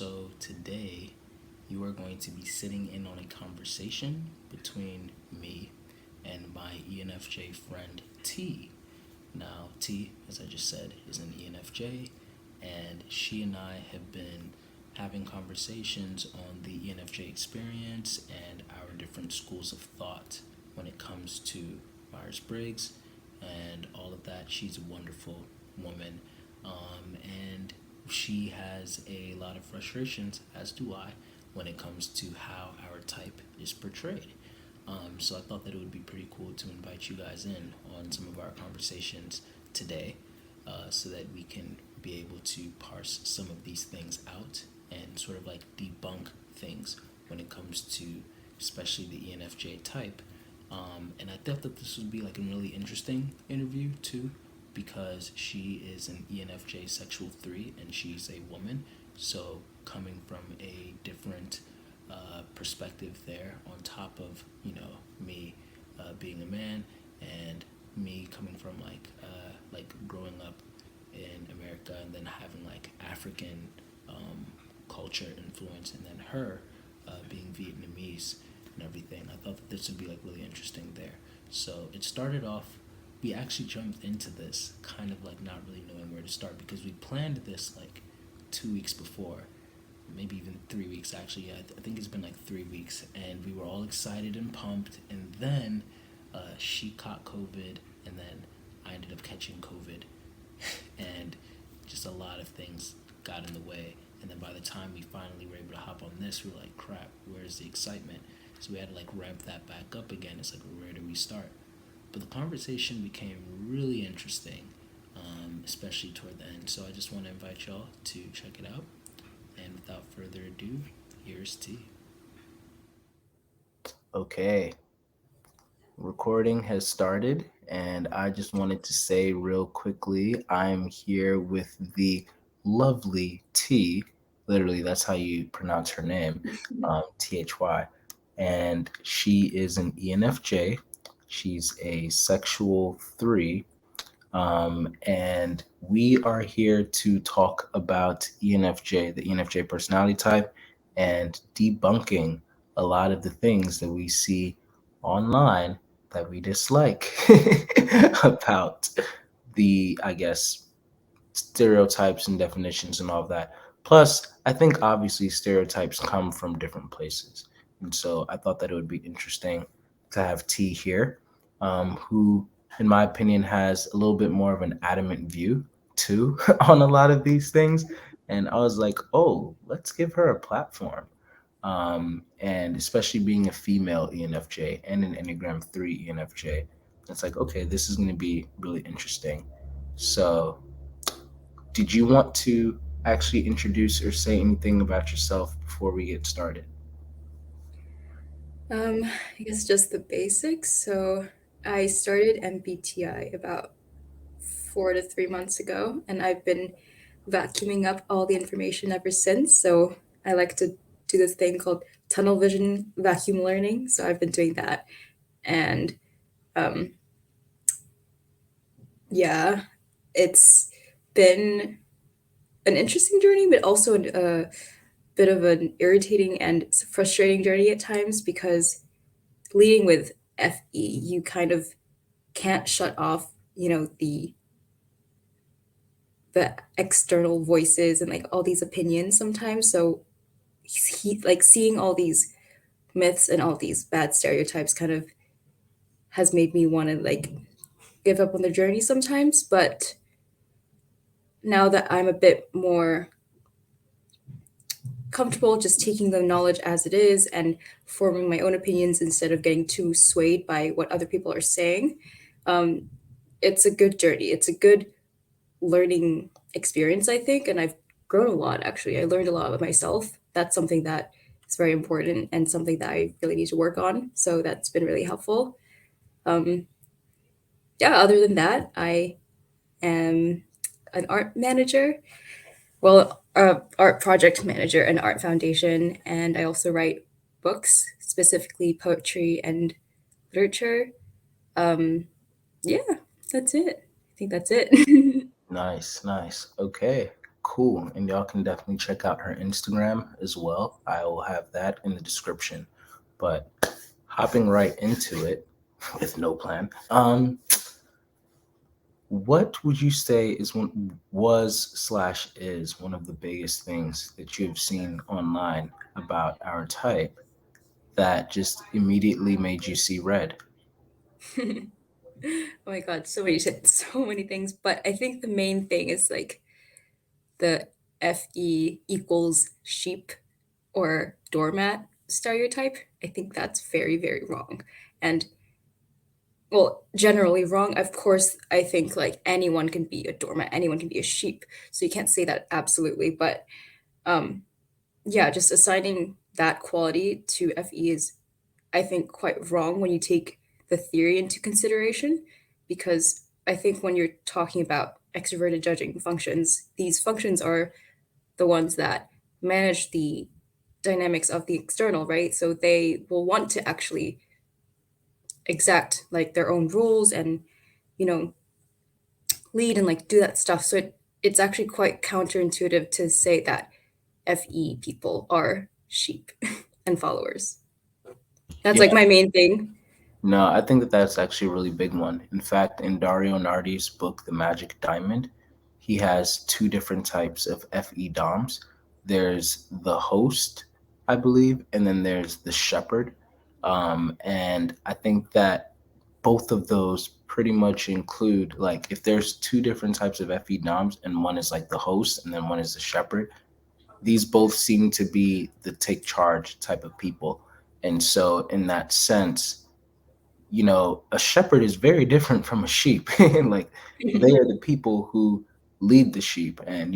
So today you are going to be sitting in on a conversation between me and my ENFJ friend T. Now, T, as I just said, is an ENFJ, and she and I have been having conversations on the ENFJ experience and our different schools of thought when it comes to Myers Briggs and all of that. She's a wonderful woman, and she has a lot of frustrations, as do I, when it comes to how our type is portrayed. So I thought that it would be pretty cool to invite you guys in on some of our conversations today, so that we can be able to parse some of these things out and sort of like debunk things when it comes to especially the ENFJ type. And I thought that this would be like a really interesting interview too, because she is an ENFJ sexual 3 and she's a woman. So coming from a different perspective there, on top of me being a man, and me coming from like growing up in America and then having like African culture influence, and then her being Vietnamese and everything. I thought that this would be like really interesting there. So it started off. We actually jumped into this kind of like not really knowing where to start, because we planned this like 2 weeks before, maybe even 3 weeks actually. Yeah, I think it's been like 3 weeks, and we were all excited and pumped. And then she caught COVID, and then I ended up catching COVID, and just a lot of things got in the way. And then by the time we finally were able to hop on this, we were like, crap, where's the excitement? So we had to like ramp that back up again. It's like, where do we start? But the conversation became really interesting, especially toward the end. So I just want to invite y'all to check it out. And without further ado, here's T. Okay, recording has started, and I just wanted to say real quickly, I'm here with the lovely T. Literally, that's how you pronounce her name, Thy. And she is an ENFJ. She's a sexual 3. And we are here to talk about ENFJ, the ENFJ personality type, and debunking a lot of the things that we see online that we dislike about the, I guess, stereotypes and definitions and all of that. Plus, I think obviously stereotypes come from different places. And so I thought that it would be interesting to have T here, who, in my opinion, has a little bit more of an adamant view too on a lot of these things. And I was like, oh, let's give her a platform. And especially being a female ENFJ and an Enneagram 3 ENFJ, it's like, okay, this is going to be really interesting. So, did you want to actually introduce or say anything about yourself before we get started? I guess just the basics. So I started MBTI about 4 to 3 months ago, and I've been vacuuming up all the information ever since. So I like to do this thing called tunnel vision vacuum learning. So I've been doing that, and um, yeah, it's been an interesting journey, but also a bit of an irritating and frustrating journey at times because leading with FE, you kind of can't shut off, the external voices and like all these opinions sometimes. So like seeing all these myths and all these bad stereotypes kind of has made me want to like give up on the journey sometimes. But now that I'm a bit more comfortable just taking the knowledge as it is and forming my own opinions instead of getting too swayed by what other people are saying, um, it's a good journey. It's a good learning experience, I think, and I've grown a lot actually. I learned a lot about myself. That's something that is very important and something that I really need to work on. So that's been really helpful. Um, yeah, other than that, I am an art manager. Well, art project manager and art foundation, and I also write books, specifically poetry and literature. Um, yeah, that's it. I think that's it. Nice, nice. Okay. Cool. And y'all can definitely check out her Instagram as well. I will have that in the description. But hopping right into it with no plan. What would you say is one was slash is one of the biggest things that you've seen online about our type that just immediately made you see red? Oh my god, so many so many things, but I think the main thing is like the FE equals sheep or doormat stereotype. I think that's very, very wrong. And well, generally wrong. Of course, I think like anyone can be a doormat, anyone can be a sheep. So you can't say that absolutely. But um, yeah, just assigning that quality to FE is, I think, quite wrong when you take the theory into consideration. Because I think when you're talking about extroverted judging functions, these functions are the ones that manage the dynamics of the external, right? So they will want to actually exact like their own rules and you know lead and like do that stuff. So it's actually quite counterintuitive to say that FE people are sheep and followers. That's Yeah, like my main thing. no, I think that that's actually a really big one. In fact, in Dario Nardi's book, The Magic Diamond, he has two different types of FE DOMs. There's the host, I believe, and then there's the shepherd. And I think that both of those pretty much include, like, if there's two different types of FE DOMs and one is like the host and then one is the shepherd, these both seem to be the take charge type of people. And so, in that sense, a shepherd is very different from a sheep. Like they are the people who lead the sheep. And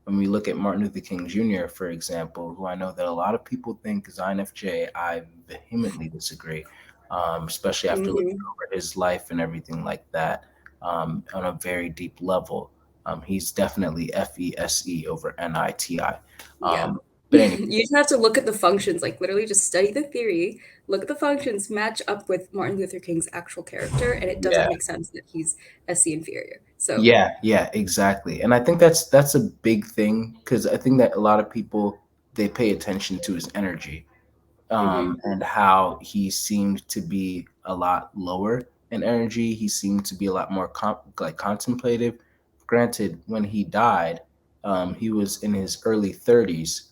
when we look at Martin Luther King Jr., for example, who I know that a lot of people think is INFJ, I vehemently disagree, especially after looking Hmm. over his life and everything like that on a very deep level. He's definitely FESE over NITI. Yeah. Um, but anyway, You just have to look at the functions, like literally just study the theory, look at the functions, match up with Martin Luther King's actual character, and it doesn't yeah. make sense that he's SC inferior. So, Yeah, exactly. And I think that's a big thing because I think that a lot of people they pay attention to his energy, mhm. and how he seemed to be a lot lower in energy. He seemed to be a lot more like contemplative. Granted, when he died, he was in his early 30s,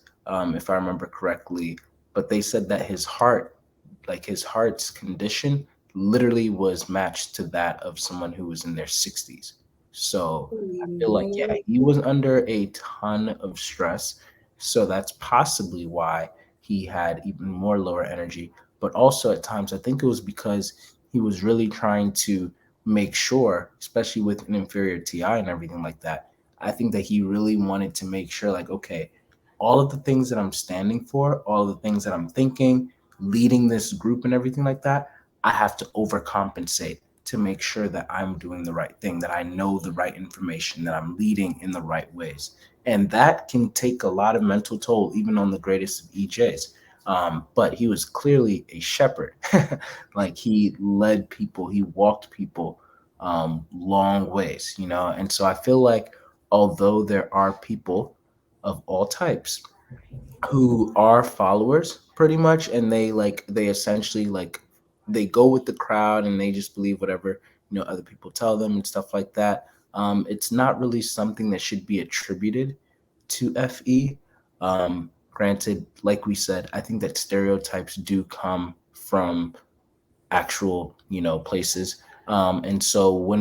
if I remember correctly. But they said that his heart's condition literally was matched to that of someone who was in their 60s. So Holy I feel like, yeah, moly. he was under a ton of stress. So that's possibly why he had even more lower energy. But also at times, I think it was because he was really trying to make sure, especially with an inferior TI and everything like that. I think that he really wanted to make sure, like, okay, all of the things that I'm standing for, all of the things that I'm thinking, leading this group and everything like that, I have to overcompensate to make sure that I'm doing the right thing, that I know the right information, that I'm leading in the right ways. And that can take a lot of mental toll, even on the greatest of EJs. But he was clearly a shepherd. Like he led people, he walked people long ways, And so I feel like although there are people of all types who are followers pretty much, and they essentially they go with the crowd and they just believe whatever other people tell them and stuff like that. It's not really something that should be attributed to FE. Granted, like we said, I think that stereotypes do come from actual places. And so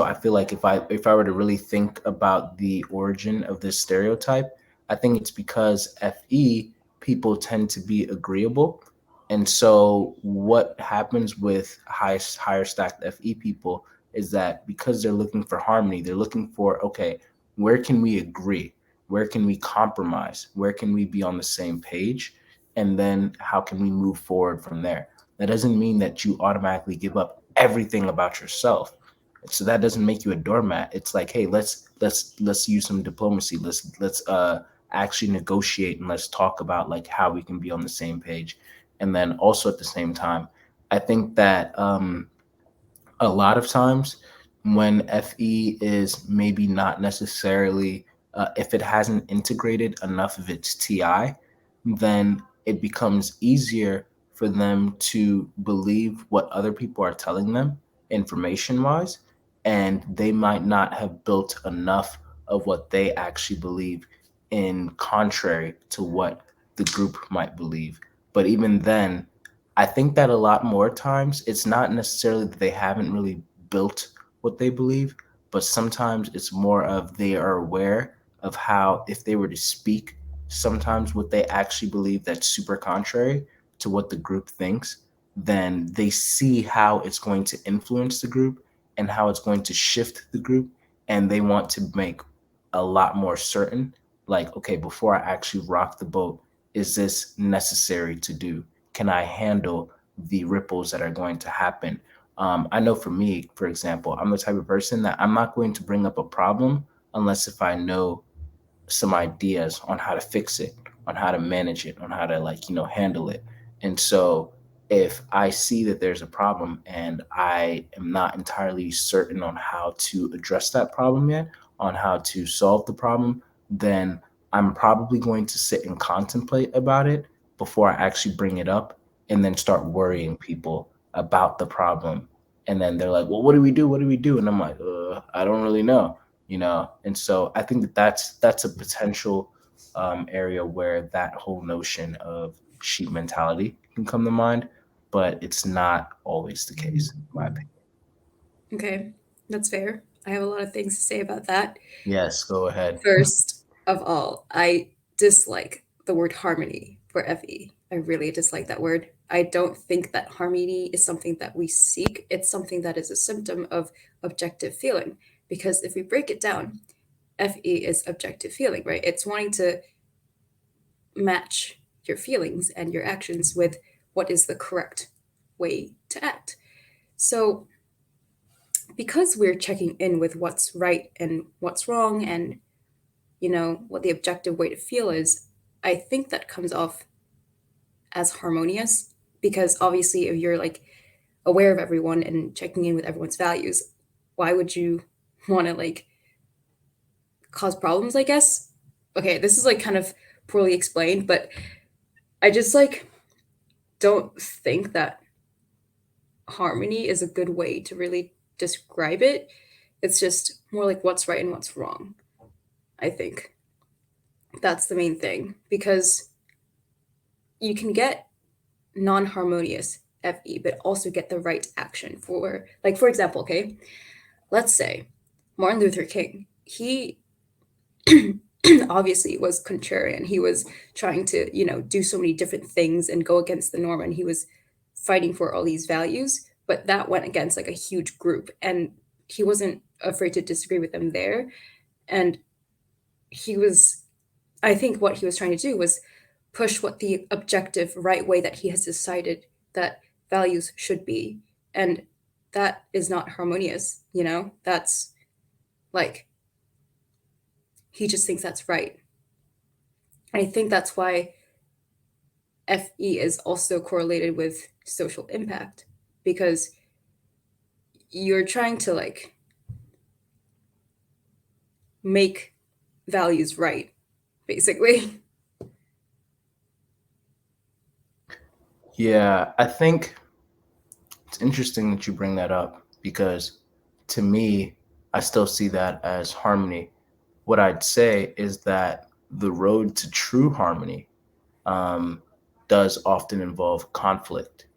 I feel like if I were to really think about the origin of this stereotype, I think it's because FE people tend to be agreeable. And so what happens with higher stacked FE people is that because they're looking for harmony, they're looking for, okay, where can we agree, where can we compromise, where can we be on the same page, and then how can we move forward from there. That doesn't mean that you automatically give up everything about yourself. So that doesn't make you a doormat. It's like, hey, let's use some diplomacy. Let's actually negotiate and let's talk about like how we can be on the same page. And then also at the same time, I think that a lot of times when FE is maybe not necessarily if it hasn't integrated enough of its TI, then it becomes easier for them to believe what other people are telling them information wise, and they might not have built enough of what they actually believe in contrary to what the group might believe. But even then, I think that a lot more times it's not necessarily that they haven't really built what they believe, but sometimes it's more of they are aware of how, if they were to speak sometimes what they actually believe that's super contrary to what the group thinks, then they see how it's going to influence the group and how it's going to shift the group. And they want to make a lot more certain, like, okay, before I actually rock the boat, is this necessary to do? Can I handle the ripples that are going to happen? I know for me, for example, I'm the type of person that I'm not going to bring up a problem unless if I know some ideas on how to fix it, on how to manage it, on how to, like, handle it. And so if I see that there's a problem and I am not entirely certain on how to address that problem yet, on how to solve the problem, then I'm probably going to sit and contemplate about it before I actually bring it up, and then start worrying people about the problem. And then they're like, well, what do we do? What do we do? And I'm like, I don't really know. And so I think that that's a potential area where that whole notion of sheep mentality can come to mind, but it's not always the case, in my opinion. Okay, that's fair. I have a lot of things to say about that. Yes, go ahead. First of all, I dislike the word harmony for FE. I really dislike that word. I don't think that harmony is something that we seek. It's something that is a symptom of objective feeling. Because if we break it down, FE is objective feeling, right? It's wanting to match your feelings and your actions with what is the correct way to act. So, because we're checking in with what's right and what's wrong and what the objective way to feel is, I think that comes off as harmonious because obviously if you're like aware of everyone and checking in with everyone's values, why would you want to like cause problems, I guess? Okay, this is like kind of poorly explained, but I just like don't think that harmony is a good way to really describe it. It's just more like what's right and what's wrong. I think that's the main thing because you can get non harmonious FE, but also get the right action for, like, for example, okay, let's say Martin Luther King, he obviously was contrarian. He was trying to, do so many different things and go against the norm, and he was fighting for all these values, but that went against like a huge group, and he wasn't afraid to disagree with them there. And he was, I think what he was trying to do was push what the objective right way that he has decided that values should be. And that is not harmonious. That's like, he just thinks that's right. And I think that's why FE is also correlated with social impact because you're trying to like make values right, basically. Yeah, I think it's interesting that you bring that up because to me, I still see that as harmony. What I'd say is that the road to true harmony um, does often involve conflict.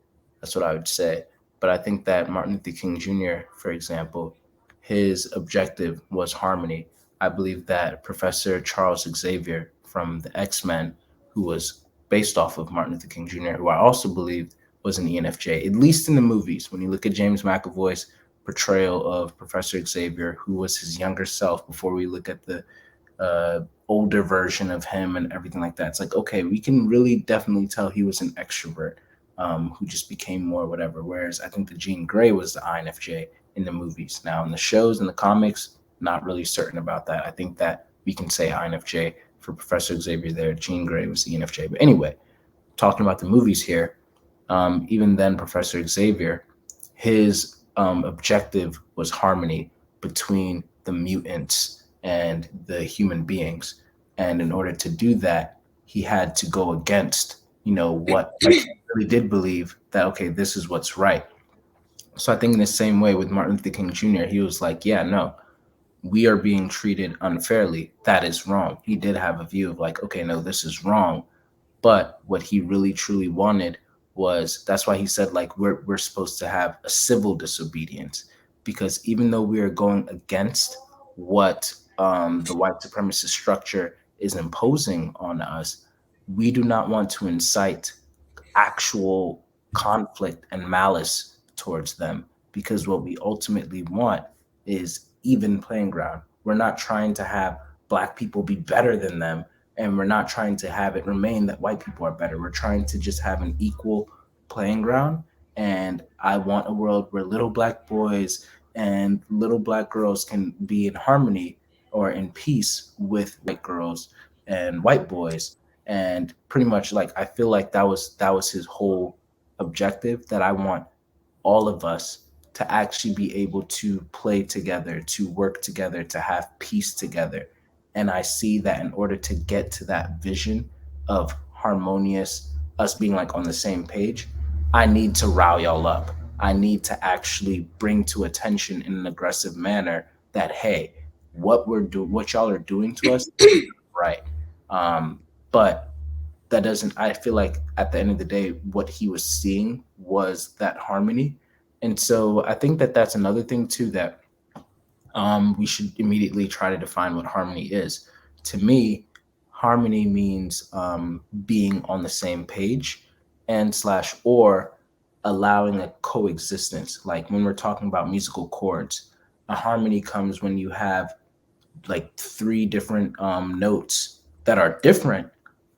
That's what I would say. But I think that Martin Luther King Jr., for example, his objective was harmony. I believe that Professor Charles Xavier from the X-Men, who was based off of Martin Luther King Jr., who I also believed was an ENFJ, at least in the movies. When you look at James McAvoy's portrayal of Professor Xavier, who was his younger self, before we look at the older version of him and everything like that. It's like, okay, we can really definitely tell he was an extrovert who just became more whatever. Whereas I think the Jean Grey was the INFJ in the movies. Now, in the shows and the comics, not really certain about that. I think that we can say INFJ for Professor Xavier there. Jean Grey was the ENFJ. But anyway, talking about the movies here, even then, Professor Xavier, his objective was harmony between the mutants and the human beings. And in order to do that, he had to go against, what, like, he really did believe that, okay, this is what's right. So I think in the same way with Martin Luther King Jr., he was like, yeah, no, we are being treated unfairly. That is wrong. He did have a view of like, okay, no, this is wrong. But what he really truly wanted was, that's why he said like we're supposed to have a civil disobedience, because even though we are going against what the white supremacist structure is imposing on us, we do not want to incite actual conflict and malice towards them, because what we ultimately want is even playing ground. We're not trying to have black people be better than them, and we're not trying to have it remain that white people are better. We're trying to just have an equal playing ground. And I want a world where little black boys and little black girls can be in harmony or in peace with white girls and white boys. And pretty much, like, I feel like that was his whole objective, that I want all of us to actually be able to play together, to work together, to have peace together. And I see that in order to get to that vision of harmonious, us being like on the same page, I need to rile y'all up. I need to actually bring to attention in an aggressive manner that, hey, what y'all are doing to us, right? Um, but that doesn't, I feel like at the end of the day, what he was seeing was that harmony. And so I think that that's another thing too, that we should immediately try to define what harmony is. To me, harmony means being on the same page, and slash or allowing a coexistence. Like when we're talking about musical chords, a harmony comes when you have like three different notes that are different,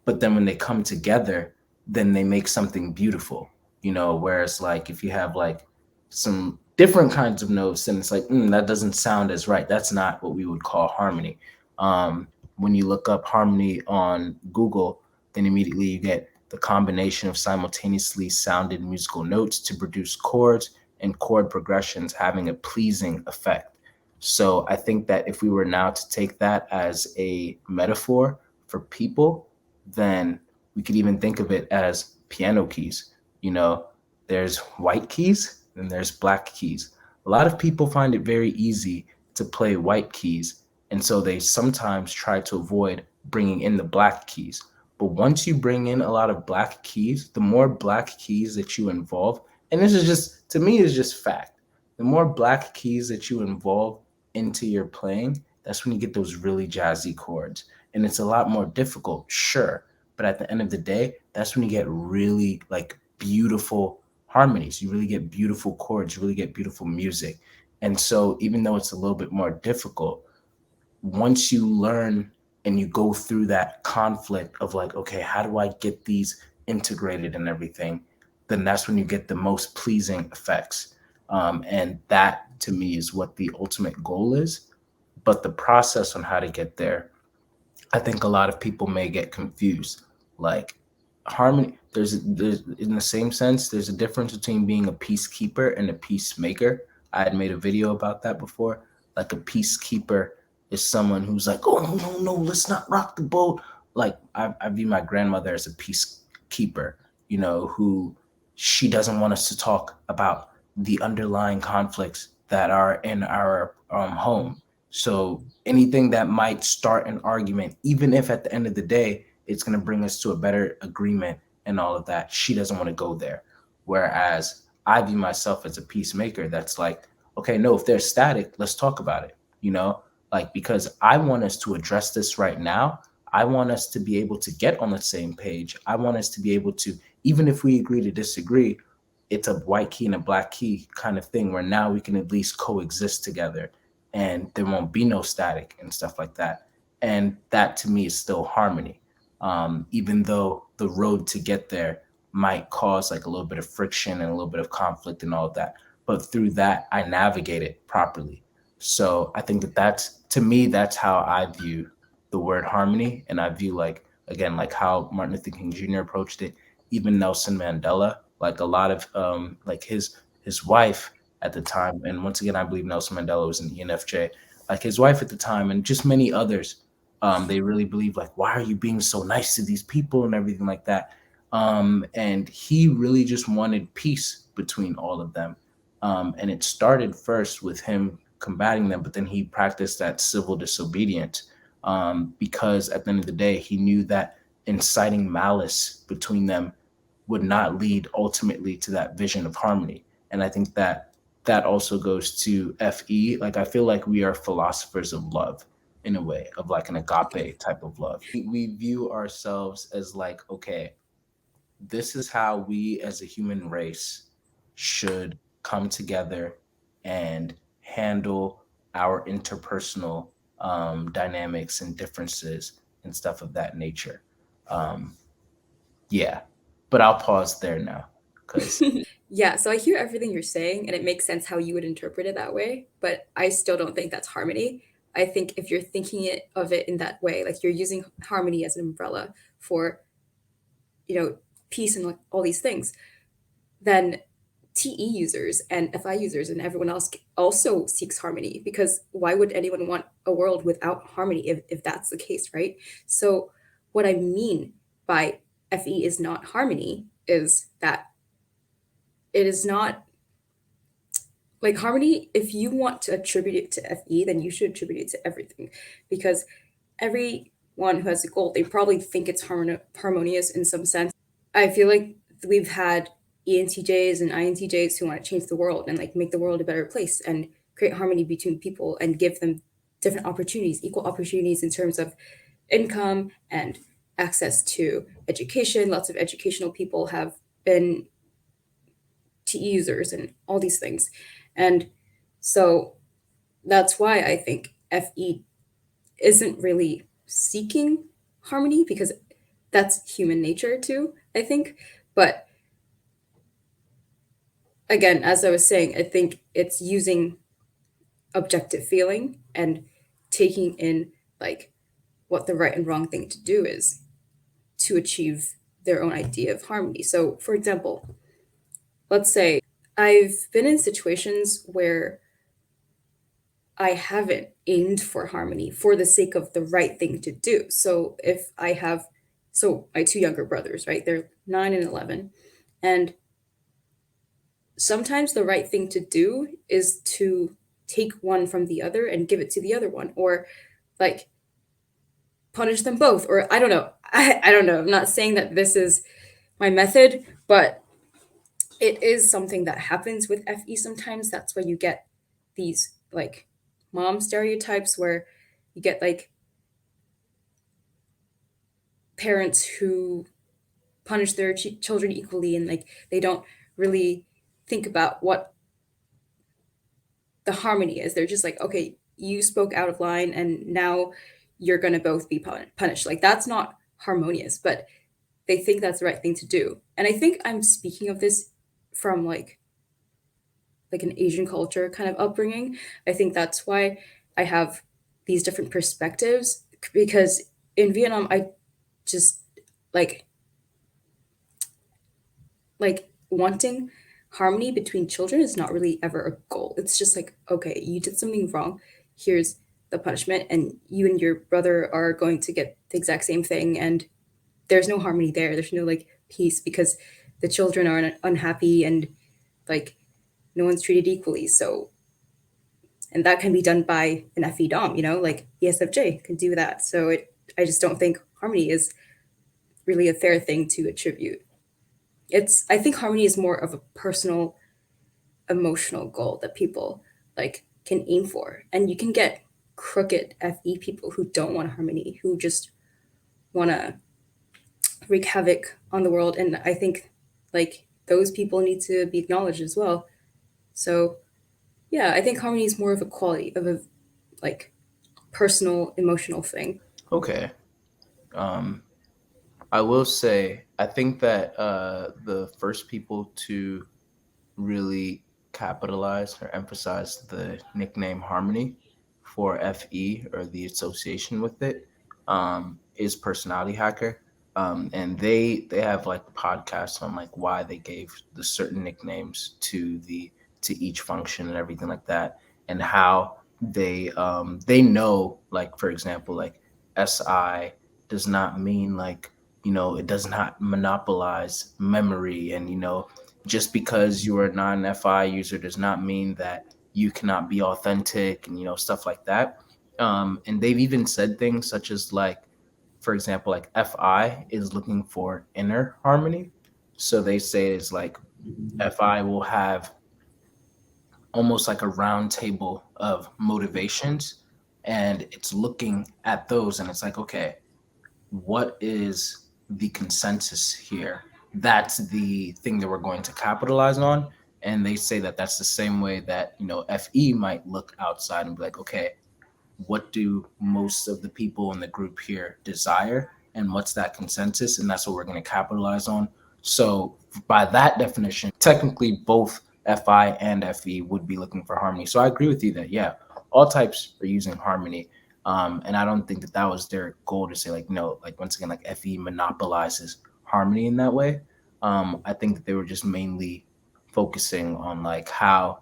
but then when they come together, then they make something beautiful. Whereas like if you have like some different kinds of notes, then it's like, that doesn't sound as right. That's not what we would call harmony. When you look up harmony on Google, then immediately you get the combination of simultaneously sounded musical notes to produce chords and chord progressions having a pleasing effect. So I think that if we were now to take that as a metaphor for people, then we could even think of it as piano keys. You know, there's white keys and there's black keys. A lot of people find it very easy to play white keys, and so they sometimes try to avoid bringing in the black keys. But once you bring in a lot of black keys, the more black keys that you involve, and this is just, to me, is just fact. The more black keys that you involve into your playing, that's when you get those really jazzy chords. And it's a lot more difficult, sure. But at the end of the day, that's when you get really like beautiful harmonies. You really get beautiful chords, you really get beautiful music. And so even though it's a little bit more difficult, once you learn and you go through that conflict of like, okay, how do I get these integrated and everything, then that's when you get the most pleasing effects. And that to me is what the ultimate goal is. But the process on how to get there, I think a lot of people may get confused. Like harmony, there's in the same sense, there's a difference between being a peacekeeper and a peacemaker. I had made a video about that before. Like a peacekeeper is someone who's like, oh no, no, no, let's not rock the boat. Like I view my grandmother as a peacekeeper, who she doesn't want us to talk about the underlying conflicts that are in our home. So anything that might start an argument, even if at the end of the day it's going to bring us to a better agreement and all of that, she doesn't want to go there. Whereas I view myself as a peacemaker that's like, okay, no, if there's static, let's talk about it, like, because I want us to address this right now. I want us to be able to get on the same page. I want us to be able to, even if we agree to disagree, it's a white key and a black key kind of thing where now we can at least coexist together and there won't be no static and stuff like that. And that to me is still harmony. Even though the road to get there might cause like a little bit of friction and a little bit of conflict and all of that. But through that, I navigate it properly. So I think that that's, to me, that's how I view the word harmony. And I view like, again, like how Martin Luther King Jr. approached it, even Nelson Mandela, like a lot of like his wife at the time. And once again, I believe Nelson Mandela was an ENFJ. like his wife at the time, and just many others. They really believe like, why are you being so nice to these people and everything like that. And he really just wanted peace between all of them. And it started first with him combating them, but then he practiced that civil disobedience, because at the end of the day, he knew that inciting malice between them would not lead ultimately to that vision of harmony. And I think that that also goes to FE. Like, I feel like we are philosophers of love in a way, of like an Okay. agape type of love. We view ourselves as like, okay, this is how we as a human race should come together and handle our interpersonal dynamics and differences and stuff of that nature. Um, yeah, but I'll pause there now because Yeah, so I hear everything you're saying, and it makes sense how you would interpret it that way, but I still don't think that's harmony. I think if you're thinking of it in that way, like you're using harmony as an umbrella for, you know, peace and like all these things, then TE users and FI users and everyone else also seeks harmony, because why would anyone want a world without harmony if that's the case, right? So, what I mean by FE is not harmony is that it is not like harmony. If you want to attribute it to FE, then you should attribute it to everything, because everyone who has a goal, they probably think it's harmonious in some sense. I feel like we've had ENTJs and INTJs who want to change the world and like make the world a better place and create harmony between people and give them different opportunities, equal opportunities in terms of income and access to education. Lots of educational people have been TE users and all these things. And so that's why I think FE isn't really seeking harmony, because that's human nature too, I think. But again, as I was saying, I think it's using objective feeling and taking in like what the right and wrong thing to do is to achieve their own idea of harmony. So, for example, let's say I've been in situations where I haven't aimed for harmony for the sake of the right thing to do. So, if I have, so my two younger brothers, right? They're 9 and 11. And sometimes the right thing to do is to take one from the other and give it to the other one, or like punish them both, or I don't know. I don't know. I'm not saying that this is my method, but it is something that happens with FE sometimes. That's why you get these like mom stereotypes where you get like parents who punish their children equally, and like they don't really think about what the harmony is. They're just like, okay, you spoke out of line and now you're going to both be punished. Like that's not harmonious, but they think that's the right thing to do. And I think I'm speaking of this from like an Asian culture kind of upbringing. I think that's why I have these different perspectives, because in Vietnam I just like like wanting harmony between children is not really ever a goal. It's just like, okay, you did something wrong. Here's the punishment, and you and your brother are going to get the exact same thing. And there's no harmony there. There's no like peace, because the children are unhappy and like no one's treated equally. So, and that can be done by an FE Dom, like ESFJ can do that. So I just don't think harmony is really a fair thing to attribute. I think harmony is more of a personal emotional goal that people like can aim for, and you can get crooked FE people who don't want harmony, who just want to wreak havoc on the world, and I think like those people need to be acknowledged as well. So yeah, I think harmony is more of a quality of a like personal emotional thing. okay. Um, I will say I think that the first people to really capitalize or emphasize the nickname Harmony for FE, or the association with it, is Personality Hacker. And they have like podcasts on like why they gave the certain nicknames to each function and everything like that, and how they know, like for example, like SI does not mean like, it does not monopolize memory, and just because you're a non-FI user does not mean that you cannot be authentic, and stuff like that. And they've even said things such as like, for example, like FI is looking for inner harmony. So they say it's like FI will have almost like a round table of motivations, and it's looking at those and it's like, okay, what is the consensus here? That's the thing that we're going to capitalize on. And they say that that's the same way that FE might look outside and be like, okay, what do most of the people in the group here desire, and what's that consensus, and that's what we're going to capitalize on. So by that definition, technically both FI and FE would be looking for harmony. So I agree with you that, yeah, all types are using harmony. And I don't think that that was their goal to say like, no, like once again, like FE monopolizes harmony in that way. I think that they were just mainly focusing on like how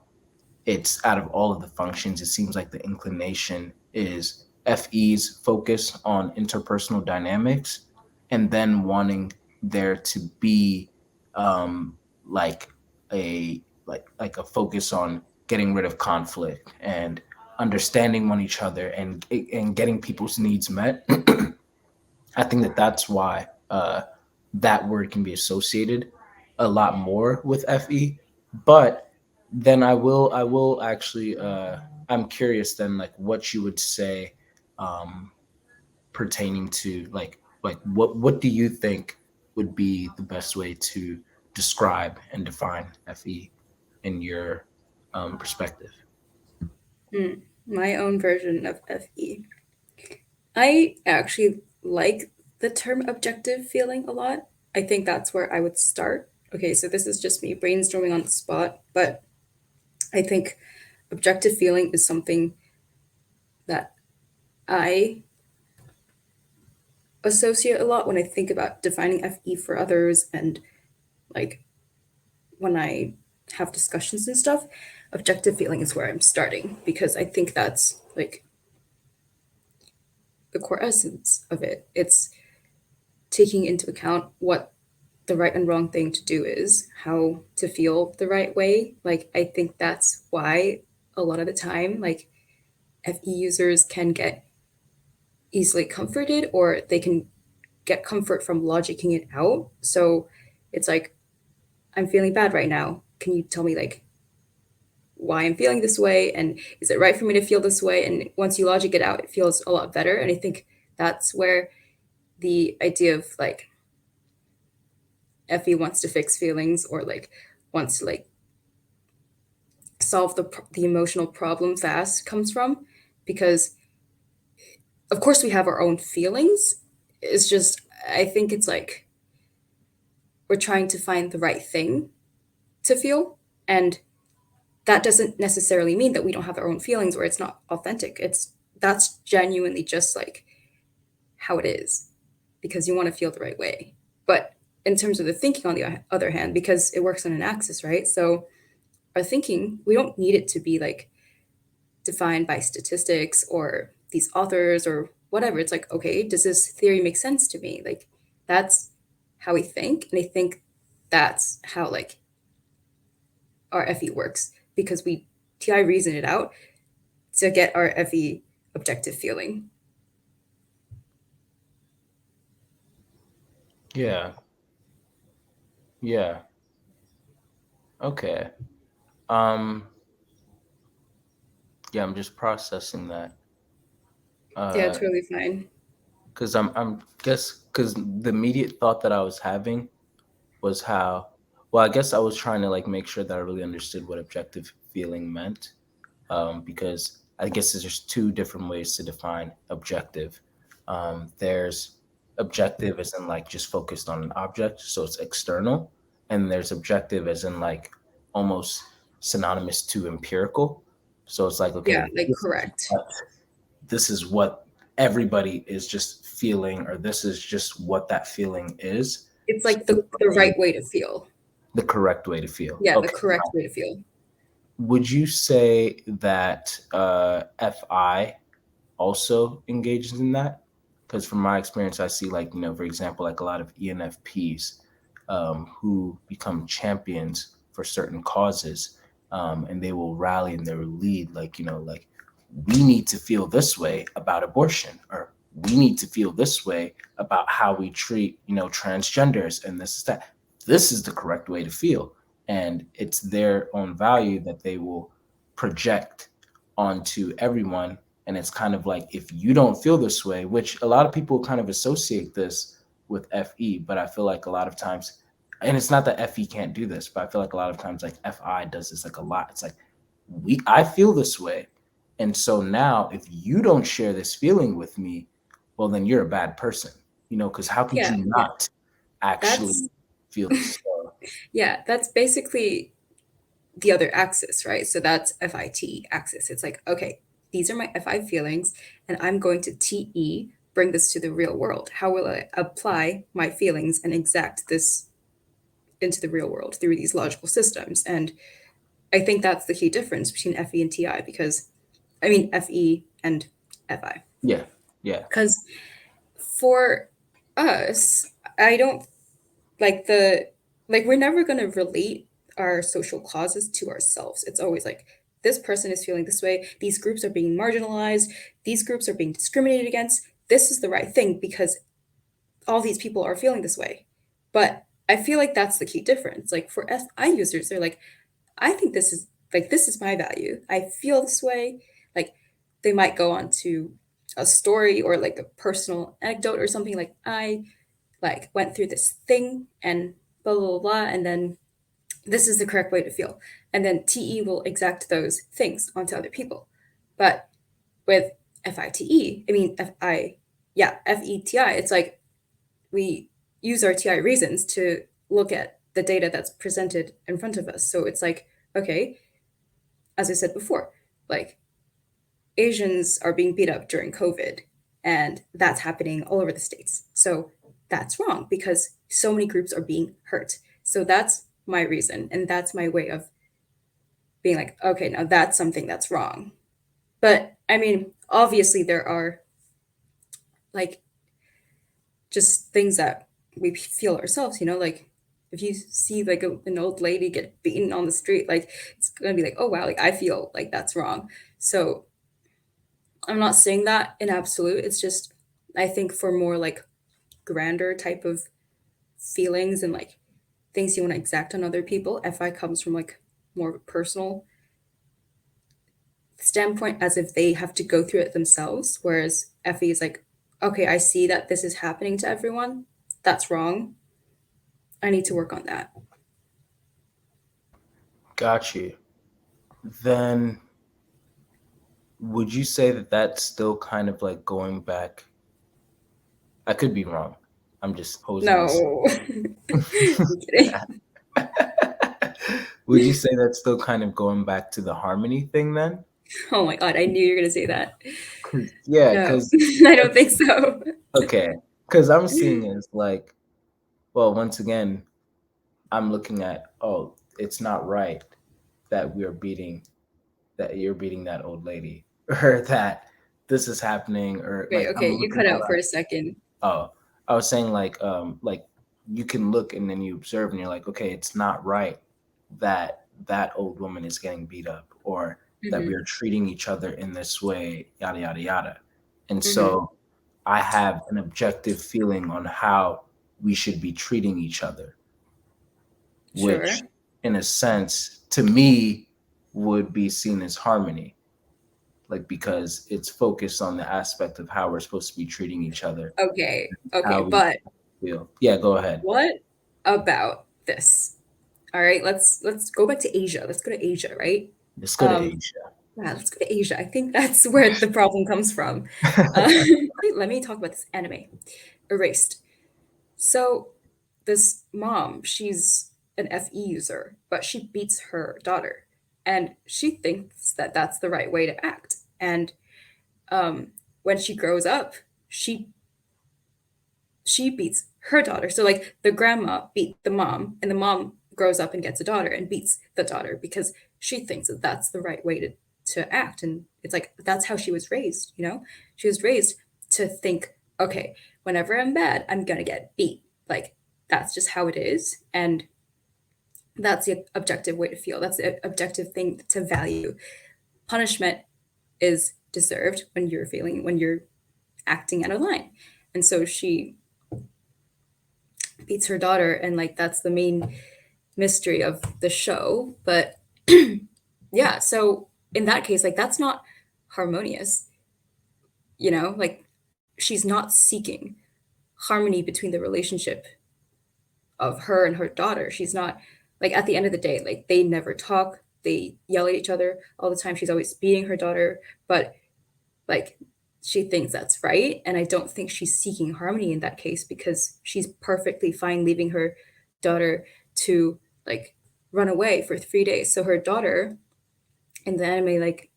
it's out of all of the functions, it seems like the inclination is FE's focus on interpersonal dynamics, and then wanting there to be um, like a focus on getting rid of conflict and understanding one each other, and getting people's needs met. I think that that's why that word can be associated a lot more with FE. But then I will actually I'm curious then like what you would say um, pertaining to like what do you think would be the best way to describe and define FE in your perspective? Hmm. My own version of FE. I actually like the term objective feeling a lot. I think that's where I would start. Okay, so this is just me brainstorming on the spot, but I think objective feeling is something that I associate a lot when I think about defining FE for others, and like when I have discussions and stuff. Objective feeling is where I'm starting because I think that's like the core essence of it. It's taking into account what the right and wrong thing to do is, how to feel the right way. Like, I think that's why a lot of the time, like, FE users can get easily comforted, or they can get comfort from logicking it out. So it's like, I'm feeling bad right now. Can you tell me, like, why I'm feeling this way? And is it right for me to feel this way? And once you logic it out, it feels a lot better. And I think that's where the idea of like Effie wants to fix feelings, or like wants to like solve the emotional problem fast comes from, because of course we have our own feelings. It's just, I think it's like we're trying to find the right thing to feel, and that doesn't necessarily mean that we don't have our own feelings or it's not authentic. It's That's genuinely just like how it is, because you want to feel the right way. But in terms of the thinking, on the other hand, because it works on an axis, right? So our thinking, we don't need it to be like defined by statistics or these authors or whatever. It's like, okay, does this theory make sense to me? Like, that's how we think. And I think that's how like our FE works, because we TI reason it out to get our FE objective feeling. Yeah, yeah, okay. Um, yeah, I'm just processing that. Yeah, Uh, totally fine. because I'm guess because the immediate thought that I was having was how, well, I guess I was trying to like make sure that I really understood what objective feeling meant, because I guess there's just two different ways to define objective. There's objective as in like just focused on an object, so it's external, and there's objective as in like almost synonymous to empirical. So it's like, Yeah, okay, like correct. this is what everybody is just feeling, or this is just what that feeling is. It's So like the right way to feel. the correct way to feel. Yeah, the Okay. correct way to feel. would you say that FI also engages in that? Because from my experience, I see like, for example, like a lot of ENFPs who become champions for certain causes, and they will rally and they will lead, like, like we need to feel this way about abortion, or we need to feel this way about how we treat, transgenders, and this is that. This is the correct way to feel. And it's their own value that they will project onto everyone. And it's kind of like, if you don't feel this way, which a lot of people kind of associate this with FE, but I feel like a lot of times, and it's not that FE can't do this, but I feel like a lot of times like FI does this like a lot. It's like, I feel this way. And so now if you don't share this feeling with me, well, then you're a bad person, because how could Yeah, you yeah. not actually That's feel this? So, yeah, that's basically the other axis, right? So that's FIT axis. It's like, okay, these are my FI feelings, and I'm going to TE bring this to the real world. How will I apply my feelings and exact this into the real world through these logical systems? And I think that's the key difference between FE and TI, because I mean FE and FI. yeah, yeah, Because for us, I don't like the like we're never going to relate our social causes to ourselves. It's always like this person is feeling this way, these groups are being marginalized, these groups are being discriminated against, this is the right thing because all these people are feeling this way. But I feel like that's the key difference. Like for SI users, they're like, I think this is my value, I feel this way. Like they might go on to a story or like a personal anecdote or something, like I like went through this thing and blah blah blah, blah, and then this is the correct way to feel, and then TE will exact those things onto other people. But with FITE, I mean FI, yeah, FETI, it's like we use our TI reasons to look at the data that's presented in front of us. So it's like, okay, as I said before, like Asians are being beat up during COVID, and that's happening all over the states. So that's wrong because so many groups are being hurt. So that's my reason, and that's my way of being like, okay, now that's something that's wrong. But I mean, obviously, there are like just things that we feel ourselves, like if you see like an old lady get beaten on the street, like it's gonna be like, oh wow, like I feel like that's wrong. So I'm not saying that in absolute. It's just I think for more like grander type of feelings and like things you want to exact on other people, FI comes from like more of a personal standpoint, as if they have to go through it themselves. Whereas FE is like, okay, I see that this is happening to everyone. That's wrong. I need to work on that. got you. Then would you say that that's still kind of like going back? I could be wrong. I'm just posing this. No. I'm kidding. Would you say that's still kind of going back to the harmony thing then? Oh my god, I knew you were gonna say that. Yeah, No, because I don't think so. okay, because I'm seeing it as like, well, once again, I'm looking at, oh, it's not right that we're beating that you're beating that old lady, or that this is happening, or Wait, like okay, I'm you looking cut at out for a second. oh, I was saying like you can look and then you observe and you're like, okay, it's not right that that old woman is getting beat up, or that we Hmm. are treating each other in this way, yada yada yada. And Hmm. so I have an objective feeling on how we should be treating each other, which Sure. in a sense to me would be seen as harmony, like because it's focused on the aspect of how we're supposed to be treating each other, Okay, how okay, we but feel. Yeah, go ahead. what about this? All right, let's go back to Asia. Let's go to Asia, right? Let's go to Um, Asia. yeah, let's go to Asia. I think that's where the problem comes from. Uh, let me talk about this anime, Erased. So, this mom, she's an FE user, but she beats her daughter, and she thinks that that's the right way to act. And um, when she grows up, she she beats her daughter. So like the grandma beat the mom, and the mom grows up and gets a daughter and beats the daughter because she thinks that that's the right way to act. And it's like, that's how she was raised, you know? She was raised to think, okay, whenever I'm bad, I'm gonna get beat. Like, that's just how it is. And that's the objective way to feel. That's the objective thing to value. Punishment is deserved when you're acting out of line. And so she beats her daughter, and like that's the main mystery of the show. But yeah, so in that case, like that's not harmonious, you know? Like she's not seeking harmony between the relationship of her and her daughter. She's not, like, at the end of the day, like they never talk. They yell at each other all the time. She's always beating her daughter, but like she thinks that's right. And I don't think she's seeking harmony in that case, because she's perfectly fine leaving her daughter to like run away for 3 days. So her daughter in the anime like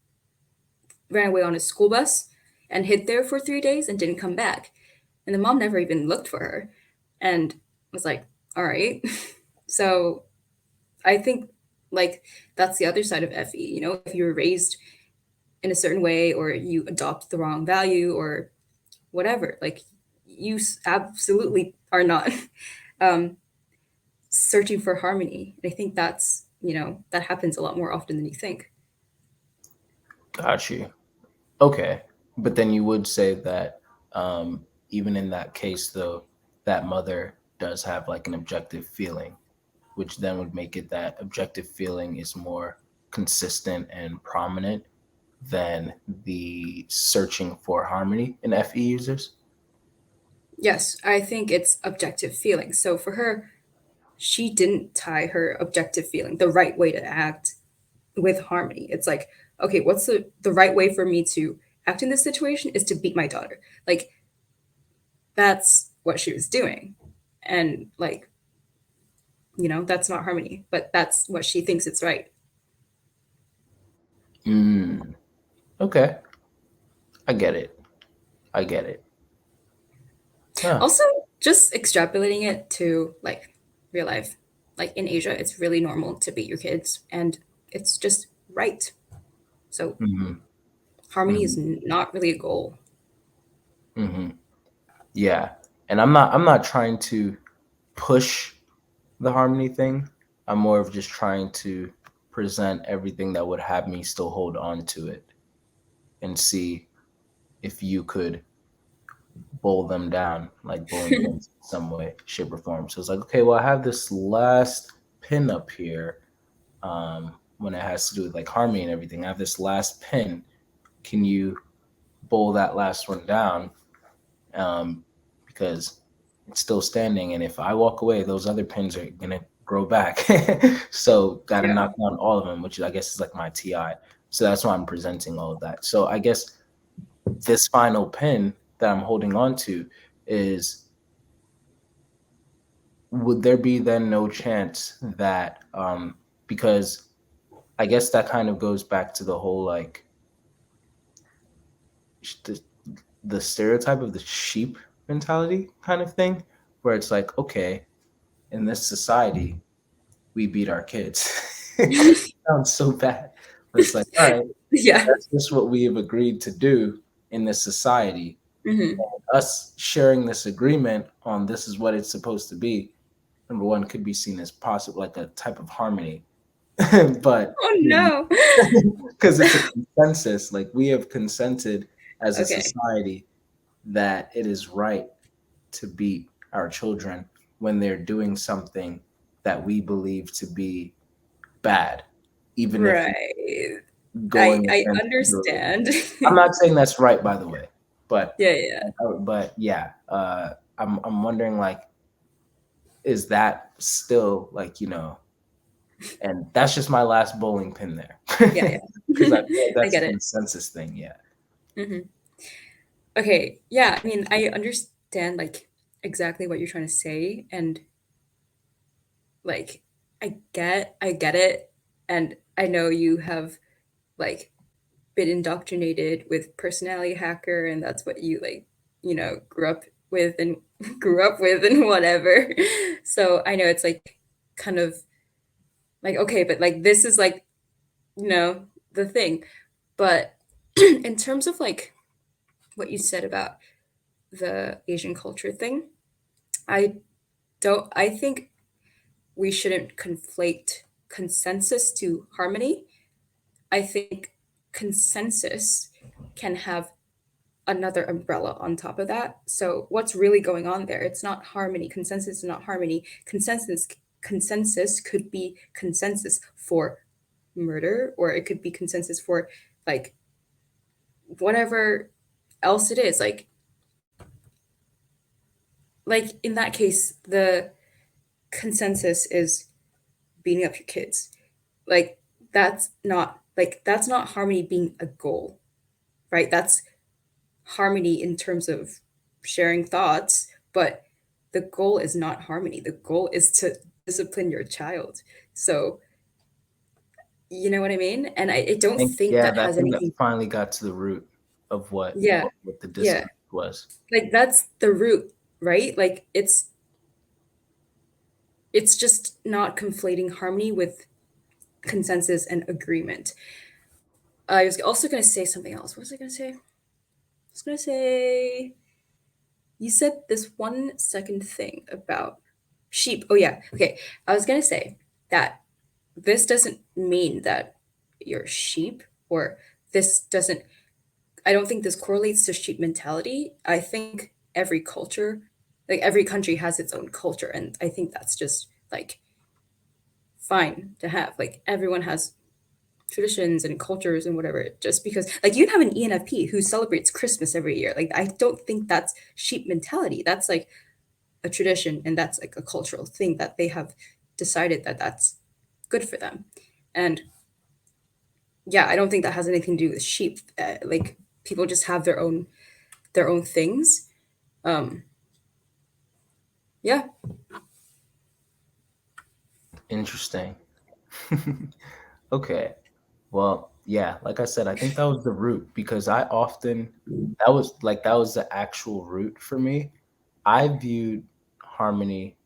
ran away on a school bus and hid there for 3 days and didn't come back. And the mom never even looked for her and was like, all right. So I think like that's the other side of FE. You know, if you were raised in a certain way or you adopt the wrong value or whatever, like you absolutely are not um, searching for harmony. And I think that's, you know, that happens a lot more often than you think. Got you. Okay. But then you would say that even in that case, though, that mother does have like an objective feeling, which then would make it that objective feeling is more consistent and prominent than the searching for harmony in FE users. Yes, I think it's objective feeling. So for her, she didn't tie her objective feeling, the right way to act, with harmony. It's like, okay, what's the right way for me to act in this situation is to beat my daughter. Like that's what she was doing. And like, you know, that's not harmony, but that's what she thinks it's right. Mm, okay. I get it. I get it. Huh. Also, just extrapolating it to like real life. Like in Asia, it's really normal to beat your kids and it's just right. So Hmm. harmony is Hmm. not really a goal. Hmm. Yeah. And I'm not trying to push the harmony thing. I'm more of just trying to present everything that would have me still hold on to it and see if you could bowl them down, like bowling pins in some way, shape, or form. So it's like, okay, well, I have this last pin up here when it has to do with like harmony and everything. I have this last pin. Can you bowl that last one down? Because it's still standing. And if I walk away, those other pins are going to grow back. So got to Yeah. knock down all of them, which I guess is like my TI. So that's why I'm presenting all of that. So I guess this final pin that I'm holding on to is, would there be then no chance that because I guess that kind of goes back to the whole like the, the stereotype of the sheep mentality kind of thing, where it's like, okay, in this society we beat our kids. It sounds so bad, but it's like, all right, Yeah. that's just what we have agreed to do in this society. Hmm. Us sharing this agreement on this is what it's supposed to be, number one, could be seen as possible like a type of harmony. But Oh no. because it's a consensus, like we have consented as a Okay. society that it is right to beat our children when they're doing something that we believe to be bad, even if Right. going I against the religion. understand. I'm not saying that's right, by the way, but Yeah, yeah. yeah, I'm wondering like, is that still like, and that's just my last bowling pin there, Yeah, because I yeah. feel like I that's a get it. consensus thing. Yeah. Hmm. Okay. Yeah, I mean, I understand like exactly what you're trying to say, and like I get it, and I know you have like been indoctrinated with personality hacker, and that's what you like, you know, grew up with and grew up with and whatever. So I know it's like kind of like, okay, but like this is like the thing. But in terms of like what you said about the Asian culture thing, I I think we shouldn't conflate consensus to harmony. I think consensus can have another umbrella on top of that. So what's really going on there? It's not harmony. Consensus is not harmony. Consensus could be consensus for murder, or it could be consensus for like whatever else it is. Like in that case, the consensus is beating up your kids. Like that's not harmony being a goal, right? That's harmony in terms of sharing thoughts, but the goal is not harmony. The goal is to discipline your child. So, you know what I mean? And I don't think, think yeah, that I has think that anything. finally got to the root of what Yeah, what the yeah. disconnect was. Like that's the root, right? Like it's just not conflating harmony with consensus and agreement. I was also going to say something else. What was I going to say? I was going to say you said this 1 second thing about sheep. Oh yeah. Okay. I was going to say that this doesn't mean that you're sheep, or this doesn't I don't think this correlates to sheep mentality. I think every culture, like every country has its own culture, and I think that's just like fine to have. Like everyone has traditions and cultures and whatever. Just because like you have an ENFP who celebrates Christmas every year. Like I don't think that's sheep mentality. That's like a tradition, and that's like a cultural thing that they have decided that that's good for them. And yeah, I don't think that has anything to do with sheep. Like people just have their own things. Um, yeah, Interesting. Okay. Well, yeah, like I said, I think that was the root because I often that was the actual root for me. I viewed harmony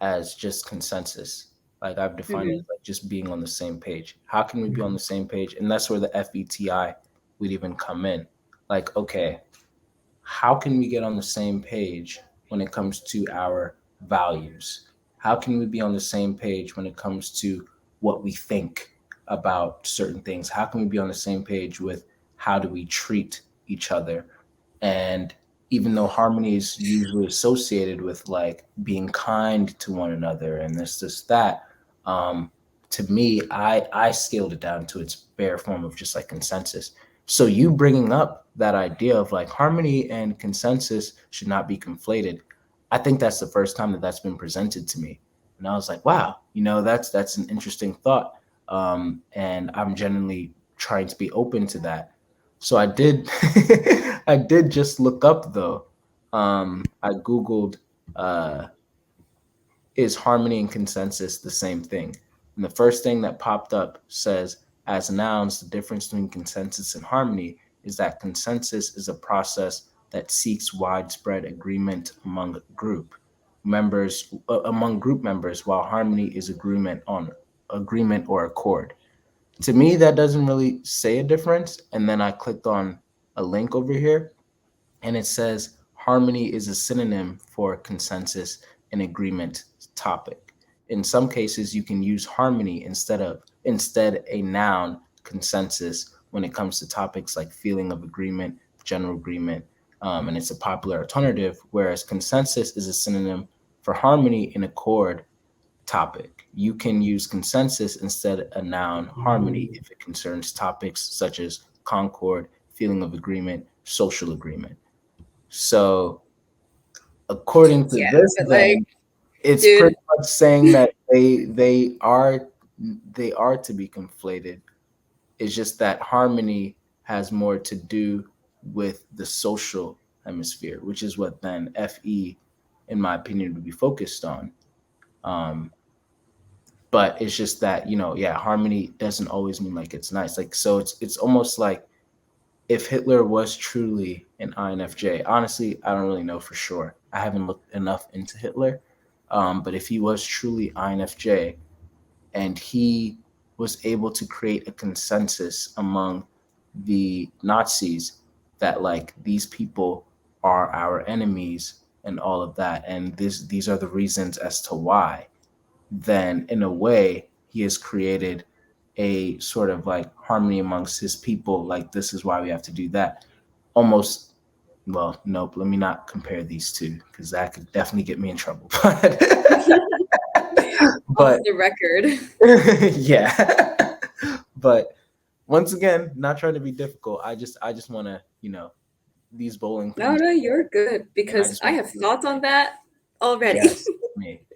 as just consensus. Like I've defined it hmm as like just being on the same page. How can we be on the same page? And that's where the FETI would even come in. Like, okay, how can we get on the same page when it comes to our values? How can we be on the same page when it comes to what we think about certain things? How can we be on the same page with how do we treat each other? And even though harmony is usually associated with like being kind to one another and this, that, um, to me, I scaled it down to its bare form of just like consensus. So you bringing up that idea of like harmony and consensus should not be conflated. I think that's the first time that that's been presented to me, and I was like, wow, that's an interesting thought, and I'm genuinely trying to be open to that. So I did, I did just look up though. I googled uh, is harmony and consensus the same thing? And the first thing that popped up says, as nouns, the difference between consensus and harmony is that consensus is a process that seeks widespread agreement among group members, while harmony is agreement or accord. To me, that doesn't really say a difference. And then I clicked on a link over here and it says harmony is a synonym for consensus and agreement topic. In some cases, you can use harmony instead a noun consensus when it comes to topics like feeling of agreement, general agreement, and it's a popular alternative. Whereas consensus is a synonym for harmony and accord topic. You can use consensus instead a noun harmony if it concerns topics such as concord, feeling of agreement, social agreement. So, according to yeah, this, but like, then it's dude, pretty much saying that they are to be conflated. It's just that harmony has more to do with the social hemisphere, which is what then FE, in my opinion, would be focused on. Um, but it's just that yeah, harmony doesn't always mean like it's nice. Like so, it's almost like if Hitler was truly an INFJ, honestly, I don't really know for sure. I haven't looked enough into Hitler. But if he was truly INFJ and he was able to create a consensus among the Nazis that like these people are our enemies and all of that, and these are the reasons as to why, then in a way he has created a sort of like harmony amongst his people. Like this is why we have to do that. Almost, well, nope. Let me not compare these two because that could definitely get me in trouble. Off But the record. yeah. But once again, not trying to be difficult. I just want to, these bowling No, pins. no, you're good I because just I want have thoughts on that already. yes,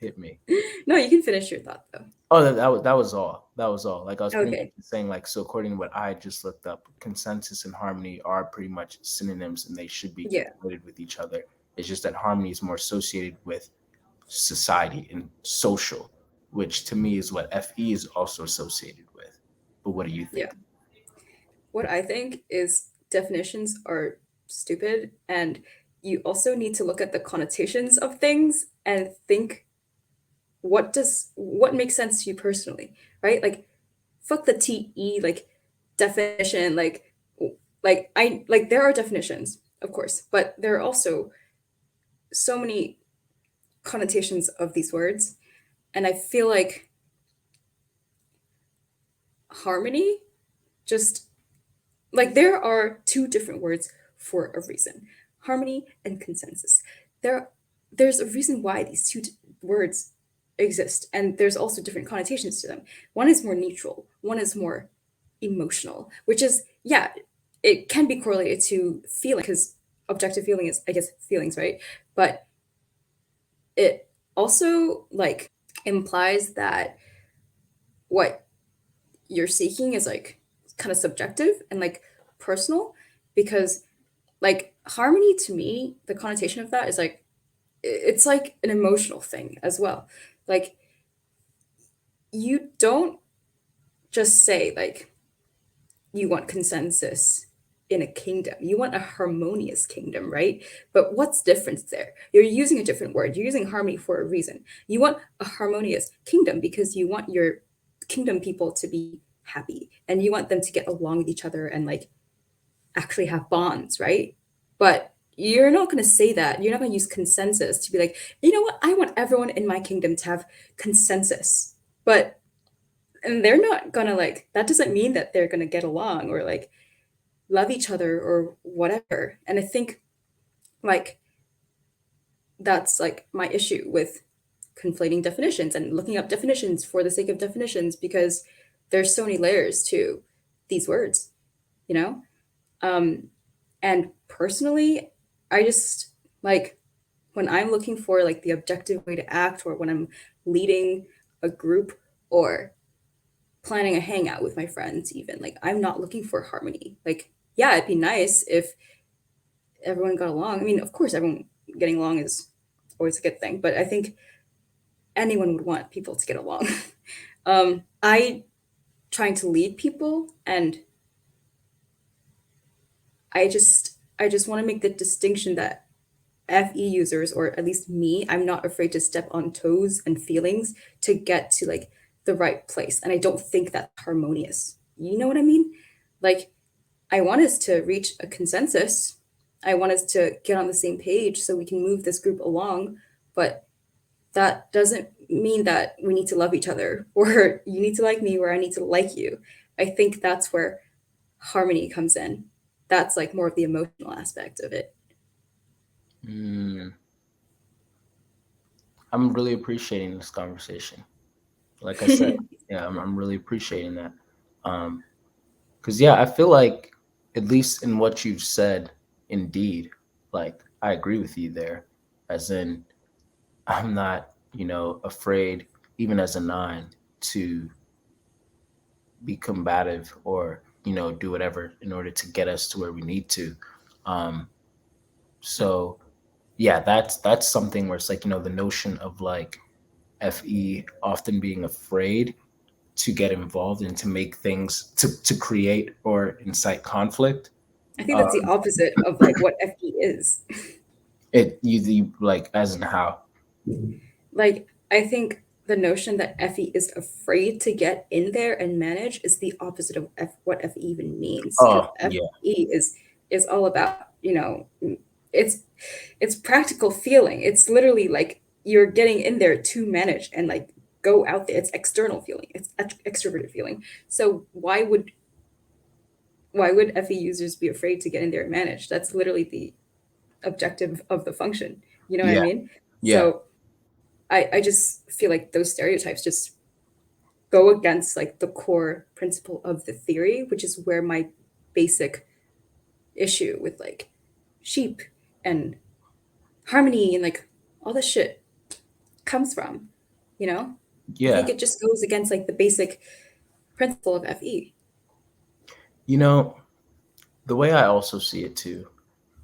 hit me. No, you can finish your thought though. Oh, that was all. That was all. Like I was pretty much Okay. saying, like so. According to what I just looked up, consensus and harmony are pretty much synonyms, and they should be Yeah. conflated with each other. It's just that harmony is more associated with society and social, which to me is what FE is also associated with. But what do you think? Yeah. What I think is definitions are stupid, and you also need to look at the connotations of things and think what makes sense to you personally, right? Like fuck the TE like definition like there are definitions, of course, but there are also so many connotations of these words, and I feel like harmony just like there are two different words for a reason, harmony and consensus. There's a reason why these words exist, and there's also different connotations to them. One is more neutral, one is more emotional, which is, yeah, it can be correlated to feeling because objective feeling is, I guess, feelings, right? But it also like implies that what you're seeking is like kind of subjective and like personal, because like harmony to me, the connotation of that is like it's like an emotional thing as well. Like you don't just say like you want consensus in a kingdom. You want a harmonious kingdom, right? But what's difference there? You're using a different word. You're using harmony for a reason. You want a harmonious kingdom because you want your kingdom people to be happy and you want them to get along with each other and like actually have bonds, right? But you're not going to say that. You're not going to use consensus to be like, you know what? I want everyone in my kingdom to have consensus. But and they're not gonna like that doesn't mean that they're gonna get along or like love each other or whatever. And I think like that's like my issue with conflating definitions and looking up definitions for the sake of definitions, because there's so many layers to these words, you know? Um, and personally, I just like when I'm looking for like the objective way to act, or when I'm leading a group or planning a hangout with my friends, even like I'm not looking for harmony. Like, yeah, it'd be nice if everyone got along. I mean, of course, everyone getting along is always a good thing, but I think anyone would want people to get along. I trying to lead people, and I just want to make the distinction that FE users, or at least me, I'm not afraid to step on toes and feelings to get to like the right place. And I don't think that's harmonious. You know what I mean? Like, I want us to reach a consensus. I want us to get on the same page so we can move this group along. But that doesn't mean that we need to love each other or you need to like me or I need to like you. I think that's where harmony comes in. That's like more of the emotional aspect of it. Mm, I'm really appreciating this conversation. Like I said, yeah, I'm really appreciating that. Um, because yeah, I feel like at least in what you've said, indeed, like I agree with you there. As in, I'm not, afraid, even as a nine, to be combative or do whatever in order to get us to where we need to. Um, so yeah, that's something where it's like the notion of like FE often being afraid to get involved and to make things to create or incite conflict. I think that's the Um, opposite of like what FE is. it you like as in how. Like, I think the notion that FE is afraid to get in there and manage is the opposite of what FE even means. Because Oh, yeah. FE is all about, it's it's practical feeling. It's literally like you're getting in there to manage and like go out there. It's external feeling. It's extroverted feeling. So why would FE users be afraid to get in there and manage? That's literally the objective of the function. You know what I Yeah. mean? Yeah. So I just feel like those stereotypes just go against like the core principle of the theory, which is where my basic issue with like sheep and harmony and like all this shit comes from, you know? I think Yeah. it just goes against like the basic principle of FE. You know, the way I also see it too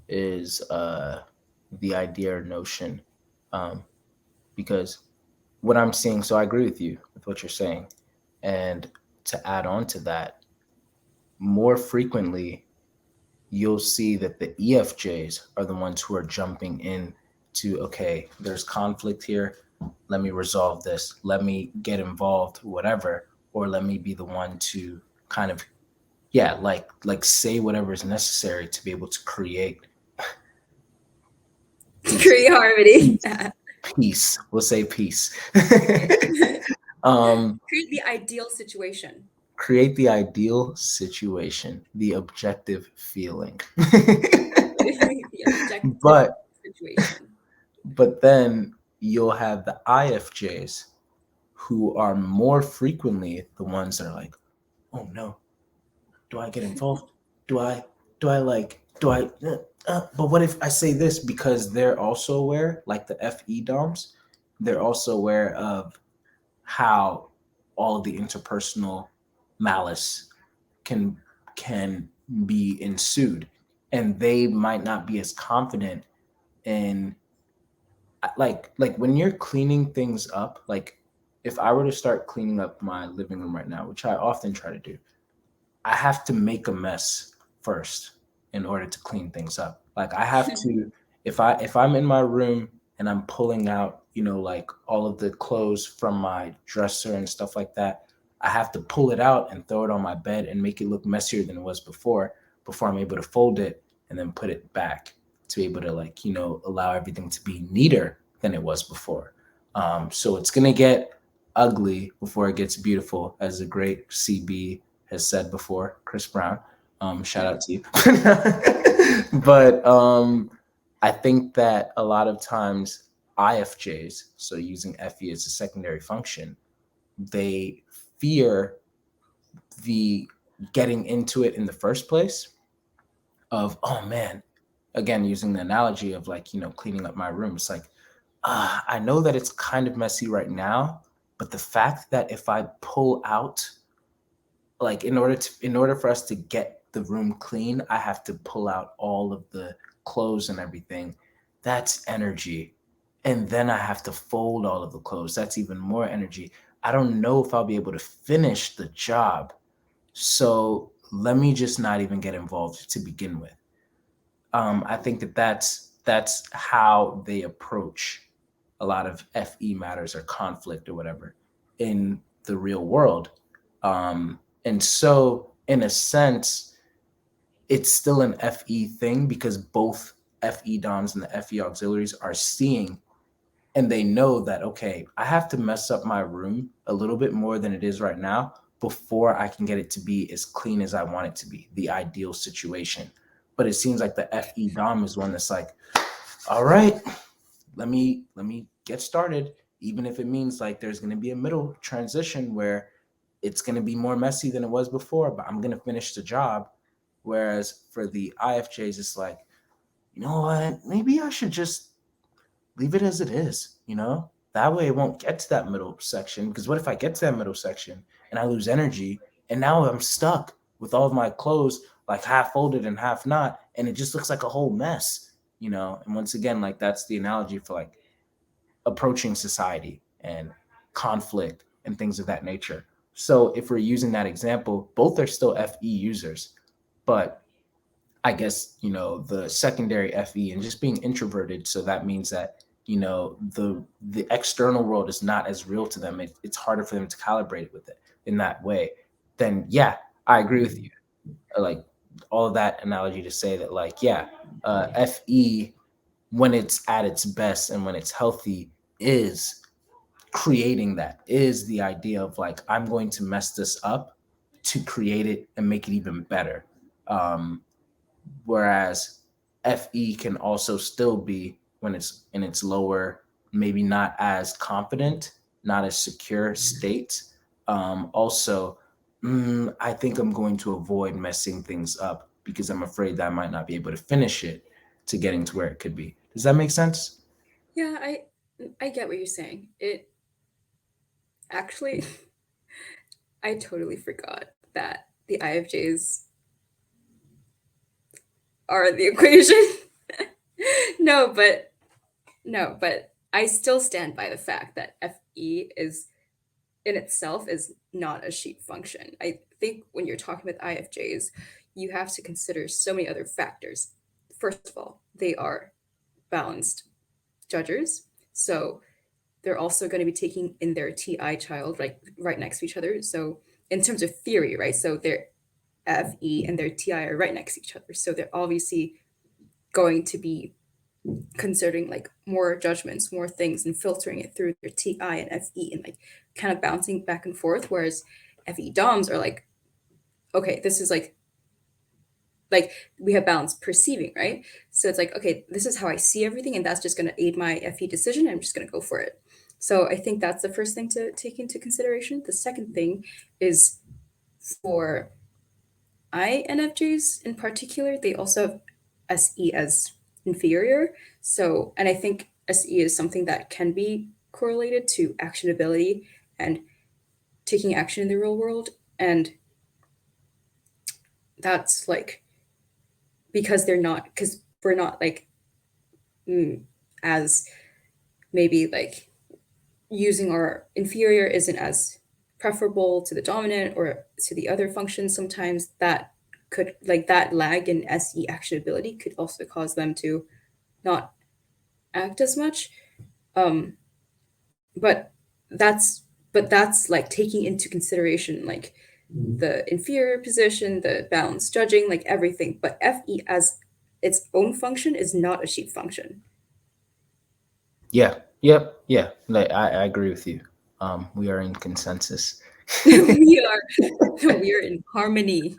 is the idea or notion. Um, because what I'm seeing, so I agree with you with what you're saying. And to add on to that, more frequently, you'll see that the EFJs are the ones who are jumping in to, okay, there's conflict here. Let me resolve this. Let me get involved, whatever, or let me be the one to kind of, yeah, like say whatever is necessary to be able to create peace. Create harmony. Peace. Peace. We'll say peace. um, Create the ideal situation. create the ideal situation, the objective feeling. The objective but situation. but then you'll have the IFJs who are more frequently the ones that are like, oh no, do I get involved? Do I do I but what if I say this, because they're also aware, like the FE DOMs, they're also aware of how all of the interpersonal malice can can be ensued, and they might not be as confident in, like when you're cleaning things up, like if I were to start cleaning up my living room right now, which I often try to do, I have to make a mess first in order to clean things up. Like I have to, if I'm in my room and I'm pulling out, like all of the clothes from my dresser and stuff like that, I have to pull it out and throw it on my bed and make it look messier than it was before I'm able to fold it and then put it back to be able to, like, allow everything to be neater than it was before. So it's gonna get ugly before it gets beautiful, as the great CB has said before, Chris Brown. Shout out to you. But I think that a lot of times IFJs, so using FE as a secondary function, they fear the getting into it in the first place of, oh man, again, using the analogy of, like, cleaning up my room. It's like, I know that it's kind of messy right now, but the fact that if I pull out, like, in order for us to get the room clean, I have to pull out all of the clothes and everything. That's energy. And then I have to fold all of the clothes. That's even more energy. I don't know if I'll be able to finish the job. So let me just not even get involved to begin with. I think that that's how they approach a lot of FE matters or conflict or whatever in the real world. And so, in a sense, it's still an FE thing, because both FE DOMs and the FE auxiliaries are seeing, and they know that, okay, I have to mess up my room a little bit more than it is right now before I can get it to be as clean as I want it to be, the ideal situation. But it seems like the FE DOM is one that's like, all right, let me get started, even if it means like there's going to be a middle transition where it's going to be more messy than it was before, but I'm going to finish the job. Whereas for the IFJs, it's like, you know what, maybe I should just leave it as it is. That way it won't get to that middle section, because what if I get to that middle section and I lose energy, and now I'm stuck with all of my clothes like half folded and half not, and it just looks like a whole mess. And once again, like, that's the analogy for, like, approaching society and conflict and things of that nature. So if we're using that example, both are still FE users, but I guess, the secondary FE and just being introverted. So that means that the external world is not as real to them. It's harder for them to calibrate it with it in that way. Then yeah, I agree with you. Like all of that analogy to say that, like, yeah, Fe, when it's at its best and when it's healthy, is creating that, is the idea of like, I'm going to mess this up to create it and make it even better. um Whereas Fe can also still be, when it's in its lower, maybe not as confident, not as secure state. Also, I think I'm going to avoid messing things up because I'm afraid that I might not be able to finish it to getting to where it could be. Does that make sense? Yeah, I get what you're saying. It actually I totally forgot that the IFJs are the equation. no, but no, but I still stand by the fact that Fe is in itself is not a sheep function. I think when you're talking with IFJs, you have to consider so many other factors. First of all, they are balanced judgers. So they're also going to be taking in their TI child right next to each other. So in terms of theory, right? So their FE and their TI are right next to each other. So they're obviously going to be considering like more judgments, more things, and filtering it through their TI and FE and like kind of bouncing back and forth. Whereas FE DOMs are like, okay, this is like we have balanced perceiving, right? So it's like, okay, this is how I see everything, and that's just going to aid my FE decision. I'm just going to go for it. So I think that's the first thing to take into consideration. The second thing is for INFJs in particular, they also have SE as inferior. So, and I think SE is something that can be correlated to actionability and taking action in the real world. And that's like because we're not like as maybe like using our inferior isn't as preferable to the dominant or to the other functions. Sometimes that could like that lag in SE actionability could also cause them to not act as much. Um, but that's like taking into consideration like the inferior position, the balance judging, like everything. But FE as its own function is not a sheep function. Yeah. Yep. Yeah. Like I agree with you. We are in consensus. We are in harmony.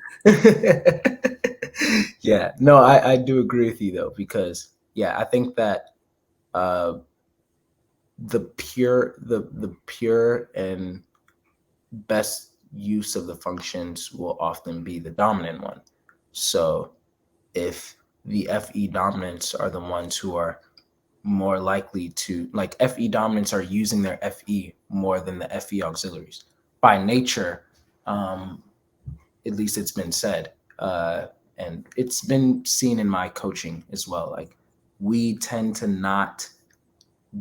Yeah. No, I do agree with you though, because yeah, I think that uh the pure and best use of the functions will often be the dominant one. So if the Fe dominants are the ones who are more likely to, like, Fe dominants are using their Fe more than the Fe auxiliaries by nature. um at least it's been said, and it's been seen in my coaching as well. Like, we tend to not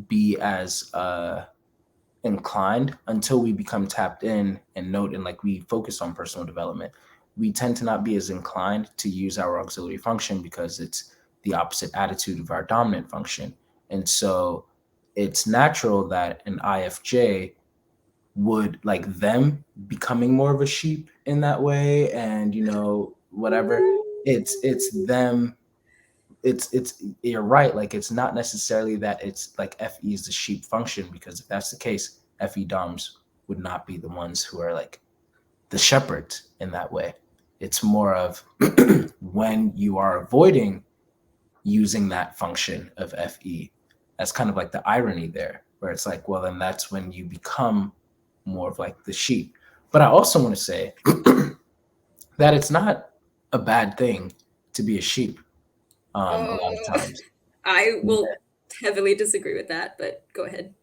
be as inclined until we become tapped in and note, and like we focus on personal development. We tend to not be as inclined to use our auxiliary function because it's the opposite attitude of our dominant function. And so it's natural that an IFJ would, like, them becoming more of a sheep in that way, and whatever. It's them. It's You're right. Like, it's not necessarily that it's like Fe is the sheep function, because if that's the case, Fe doms would not be the ones who are like the shepherds in that way. It's more of when you are avoiding using that function of Fe. That's kind of like the irony there, where it's like, well, then that's when you become more of like the sheep. But I also want to say that it's not a bad thing to be a sheep, a lot of Uh, times. I will heavily disagree with that, but go ahead.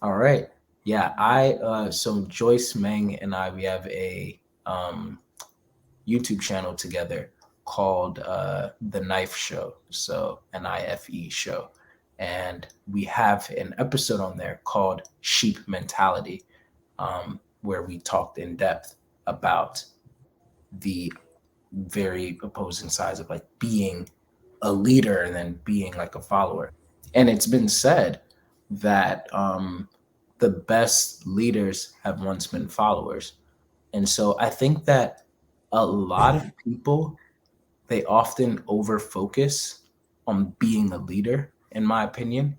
All right. Yeah, I so Joyce Meng and I, we have a YouTube channel together called The Knife Show. So NIFE show. And we have an episode on there called Sheep Mentality, where we talked in depth about the very opposing sides of like being a leader and then being like a follower. And it's been said, that the best leaders have once been followers. And so I think that a lot of people, they often over focus on being a leader, in my opinion.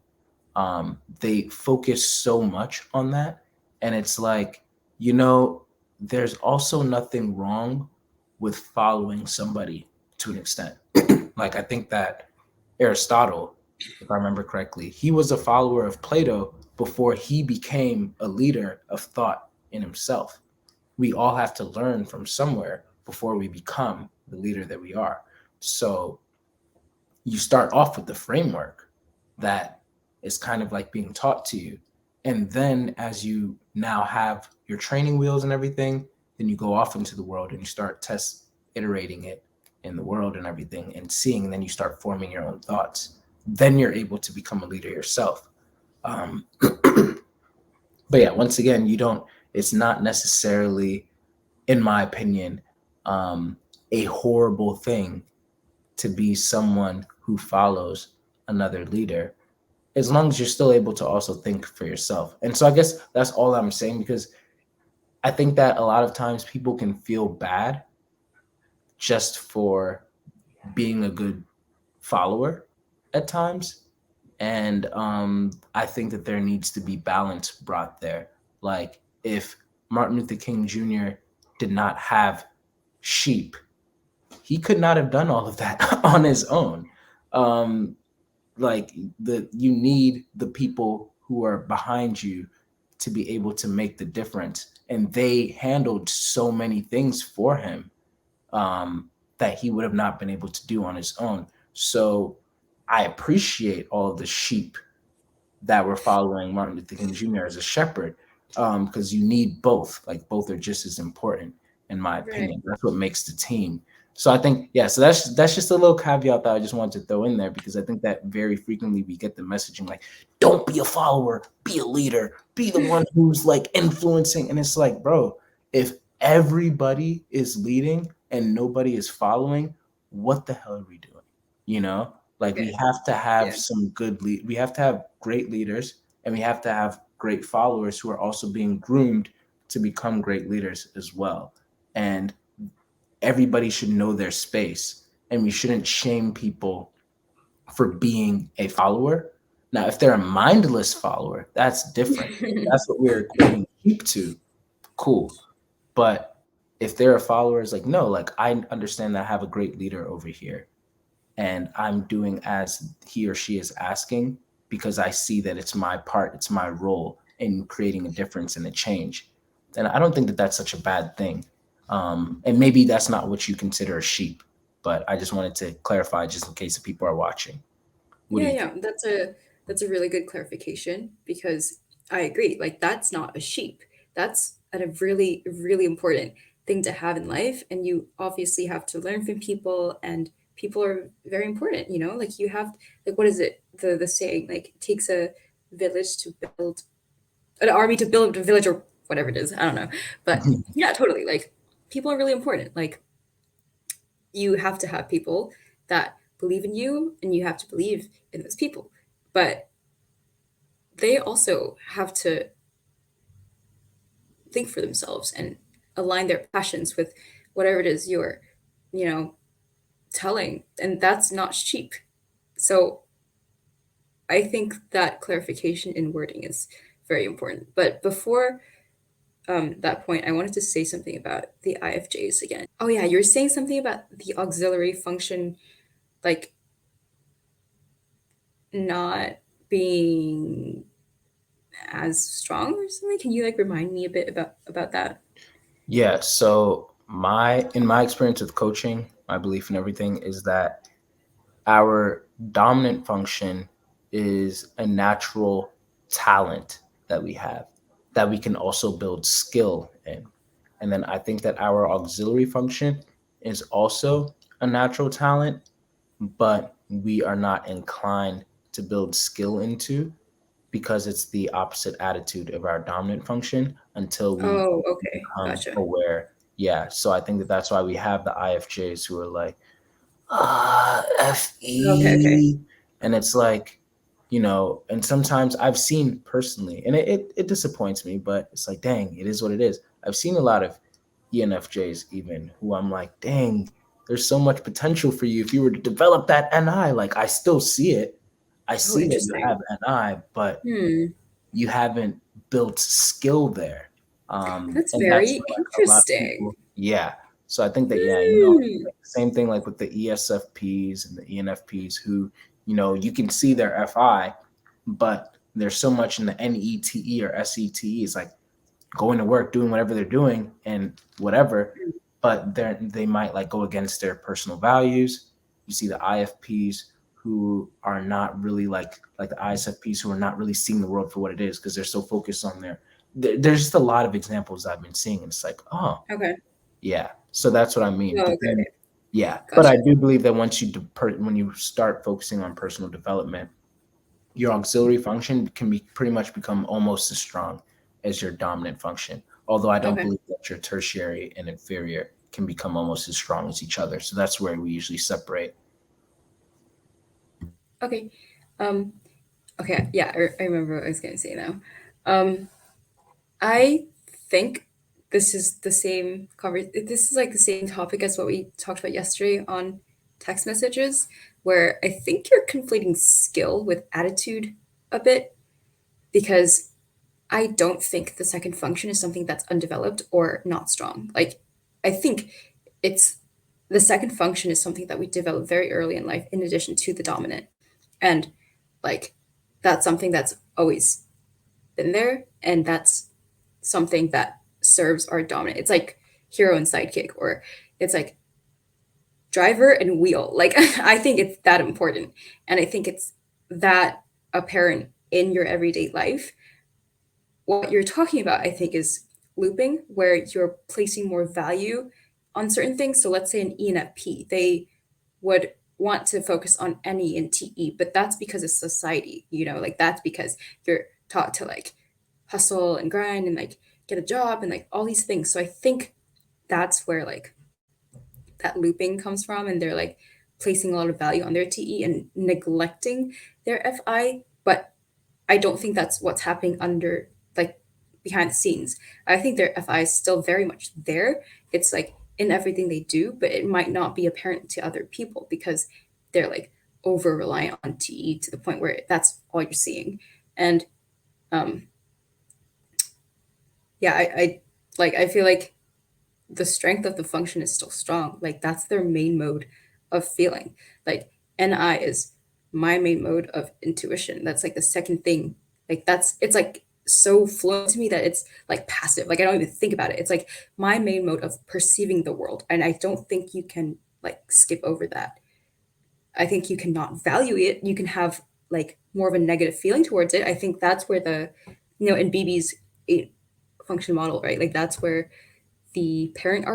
They focus so much on that. And it's like, you know, there's also nothing wrong with following somebody to an extent. Like, I think that Aristotle, if I remember correctly, he was a follower of Plato before he became a leader of thought in himself. We all have to learn from somewhere before we become the leader that we are. So you start off with the framework that is kind of like being taught to you. And then as you now have your training wheels and everything, then you go off into the world and you start iterating it in the world and everything and seeing, and then you start forming your own thoughts. Then you're able to become a leader yourself. Um, but yeah, once again, it's not necessarily, in my opinion, um, a horrible thing to be someone who follows another leader, as long as you're still able to also think for yourself. And so I guess that's all I'm saying, because I think that a lot of times people can feel bad just for being a good follower at times. And I think that there needs to be balance brought there. Like, if Martin Luther King Jr. did not have sheep, he could not have done all of that on his own. Um, like, you need the people who are behind you to be able to make the difference, and they handled so many things for him, that he would have not been able to do on his own. So I appreciate all of the sheep that were following Martin Luther King Jr. as a shepherd, because you need both. Like, both are just as important, in my Right. opinion. That's what makes the team. So I think, yeah. So that's just a little caveat that I just wanted to throw in there, because I think that very frequently we get the messaging like, "Don't be a follower, be a leader, be the one who's like influencing." And it's like, bro, if everybody is leading and nobody is following, what the hell are we doing? You know, like, we Okay. have to have Yeah. some we have to have great leaders, and we have to have great followers who are also being groomed to become great leaders as well. And everybody should know their space, and we shouldn't shame people for being a follower. Now, if they're a mindless follower, that's different. That's what we're equating sheep to. Cool. But if they're a follower, it's like, no, like, I understand that I have a great leader over here, and I'm doing as he or she is asking, because I see that it's my part, it's my role in creating a difference and a change. And I don't think that that's such a bad thing. And maybe that's not what you consider a sheep, but I just wanted to clarify, just in case the people are watching. What do Yeah, you yeah, think? that's a really good clarification because I agree. Like that's not a sheep. That's a really really important thing to have in life, and you obviously have to learn from people, and people are very important. You know, like you have like what is it the saying like it takes a village to build an army to build a village or whatever it is. I don't know, but yeah, totally. Like people are really important. Like you have to have people that believe in you, and you have to believe in those people, but they also have to think for themselves and align their passions with whatever it is you're, you know, telling. And that's not cheap. So I think that clarification in wording is very important. But before that point, I wanted to say something about the IFJs again. Oh, yeah, you're saying something about the auxiliary function, like not being as strong or something. Can you like remind me a bit about that? Yeah. So in my experience with coaching, my belief in everything is that our dominant function is a natural talent that we have, that we can also build skill in. And then I think that our auxiliary function is also a natural talent, but we are not inclined to build skill into, because it's the opposite attitude of our dominant function until we Oh, okay, become gotcha. aware. Yeah. So I think that that's why we have the IFJs who are like, Okay, okay. FE. And it's like, And sometimes I've seen personally, and it disappoints me, but it's like, dang, it is what it is. I've seen a lot of ENFJs even who I'm like, dang, there's so much potential for you if you were to develop that NI. Like, I still see it. I Oh, see that you interesting. have NI, but Hmm. you haven't built skill there. That's And that's very where like a lot of interesting. people, yeah. So I think that, yeah, Hmm. like the same thing like with the ESFPs and the ENFPs who, you can see their FI, but there's so much in the NETE or SETE. It's like going to work, doing whatever they're doing and whatever, but they might like go against their personal values. You see the IFPs who are not really like the ISFPs who are not really seeing the world for what it is because they're so focused on there's just a lot of examples I've been seeing and it's like, oh, Okay. yeah. So that's what I mean. Oh, But okay. then Okay. yeah, but Gotcha. I do believe that once when you start focusing on personal development, your auxiliary function can be pretty much become almost as strong as your dominant function. Although I don't Okay. believe that your tertiary and inferior can become almost as strong as each other. So that's where we usually separate. Okay. Um. Okay. Yeah. I remember what I was gonna say now. Um. I think this is the same this is like the same topic as what we talked about yesterday on text messages, where I think you're conflating skill with attitude a bit, because I don't think the second function is something that's undeveloped or not strong. Like, I think it's the second function is something that we develop very early in life in addition to the dominant. And like, that's something that's always been there, and that's something that serves our dominant. It's like hero and sidekick, or it's like driver and wheel. Like, I think it's that important, and I think it's that apparent in your everyday life. What you're talking about, I think, is looping, where you're placing more value on certain things. So let's say an ENFP, they would want to focus on NE and TE, but that's because of society, like that's because you're taught to like hustle and grind and like get a job and like all these things. So I think that's where like that looping comes from, and they're like placing a lot of value on their TE and neglecting their FI. But I don't think that's what's happening under, like, behind the scenes. I think their FI is still very much there. It's like in everything they do, but it might not be apparent to other people because they're like over reliant on TE to the point where that's all you're seeing. And um yeah, I feel like the strength of the function is still strong. Like, that's their main mode of feeling. Like, NI is my main mode of intuition. That's like the second thing. Like, it's like so fluent to me that it's like passive. Like, I don't even think about it. It's like my main mode of perceiving the world. And I don't think you can like skip over that. I think you cannot value it. You can have like more of a negative feeling towards it. I think that's where in BB's eight function model, right? Like, that's where the parent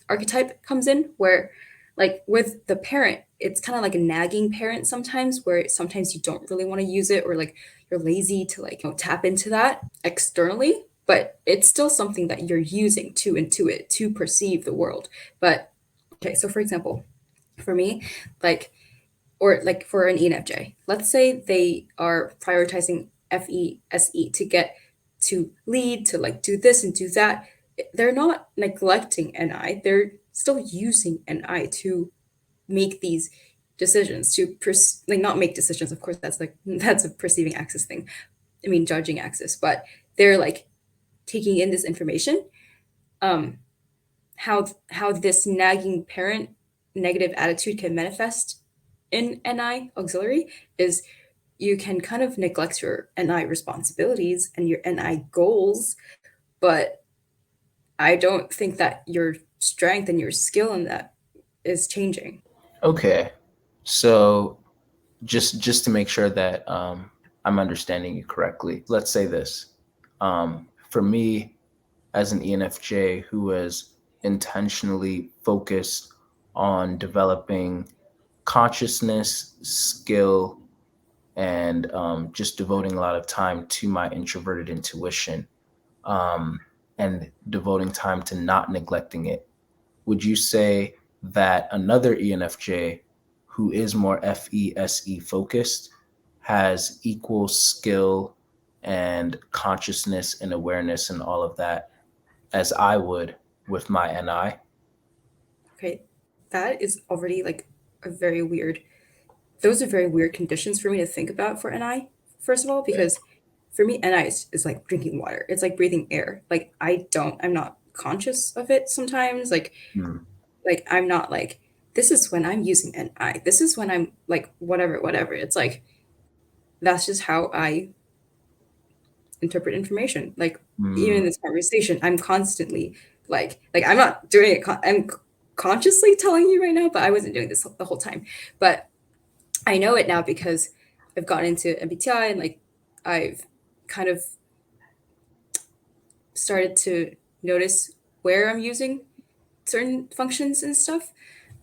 archetype comes in, where like with the parent, it's kind of like a nagging parent sometimes, where sometimes you don't really want to use it, or like you're lazy to like tap into that externally, but it's still something that you're using to intuit, to perceive the world. But okay, so for example, for me, like, or like for an ENFJ, let's say they are prioritizing FESE to get to lead, to like do this and do that. They're not neglecting NI, they're still using NI to make these decisions, to like not make decisions. Of course, that's like that's a perceiving axis thing. I mean, judging axis, but they're like taking in this information. Um, how this nagging parent negative attitude can manifest in NI auxiliary is you can kind of neglect your NI responsibilities and your NI goals, but I don't think that your strength and your skill in that is changing. Okay. So just to make sure that I'm understanding you correctly, let's say this. For me, as an ENFJ who is intentionally focused on developing consciousness, skill, and just devoting a lot of time to my introverted intuition, um, and devoting time to not neglecting it. Would you say that another ENFJ who is more FESE focused has equal skill and consciousness and awareness and all of that as I would with my NI. Okay, that is already like a very weird. Those are very weird conditions for me to think about for NI. First of all, Yeah. because for me, NI is like drinking water. It's like breathing air. Like I'm not conscious of it sometimes. Mm, Like I'm not like this is when I'm using NI. This is when I'm like whatever, whatever. It's like that's just how I interpret information. Like even in mm, this conversation, I'm constantly like I'm not doing it. I'm consciously telling you right now, but I wasn't doing this the whole time. But I know it now because I've gotten into MBTI and like I've kind of started to notice where I'm using certain functions and stuff.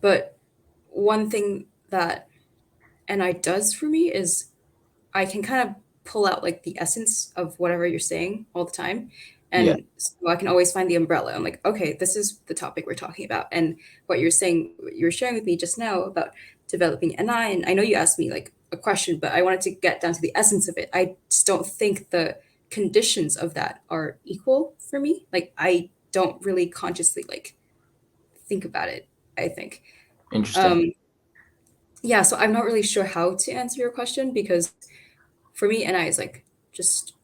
But one thing that NI does for me is I can kind of pull out like the essence of whatever you're saying all the time. yeah. And so I can always find the umbrella. I'm like, okay, this is the topic we're talking about. And what you're saying, what you were sharing with me just now about developing NI, and I know you asked me like a question, but I wanted to get down to the essence of it. I just don't think the conditions of that are equal for me. Like I don't really consciously like think about it, I think. Interesting. Um, yeah, so I'm not really sure how to answer your question because for me, NI is like just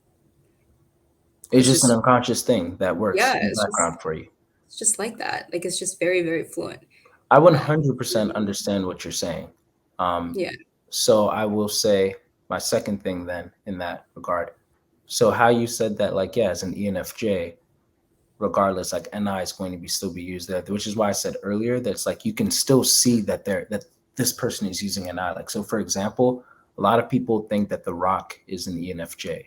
It's it's just an just unconscious thing that works yeah, in the background for you. it's just like that. Like it's just very, very fluent. I Uh, 100% understand what you're saying. Um, yeah. so I will say my second thing then in that regard. So how you said that, like, yeah, as an ENFJ, regardless, like NI is going to be still be used there, which is why I said earlier that it's like you can still see that this person is using NI. Like, so for example, a lot of people think that The Rock is an ENFJ,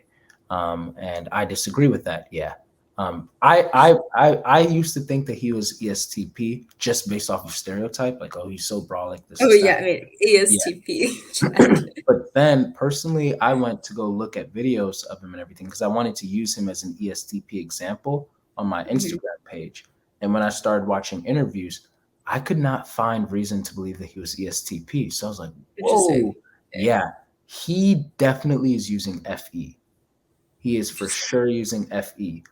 and I disagree with that. Yeah, I used to think that he was ESTP just based off of stereotype, like, oh, he's so brolic, this Oh is that. yeah, I mean Yeah. ASTP chat. But then personally, I went to go look at videos of him and everything because I wanted to use him as an ESTP example on my Mhm. Instagram page. And when I started watching interviews, I could not find reason to believe that he was ESTP. So I was like, Interesting. whoa, yeah, he definitely is using FE. He is for Interesting. sure using FE.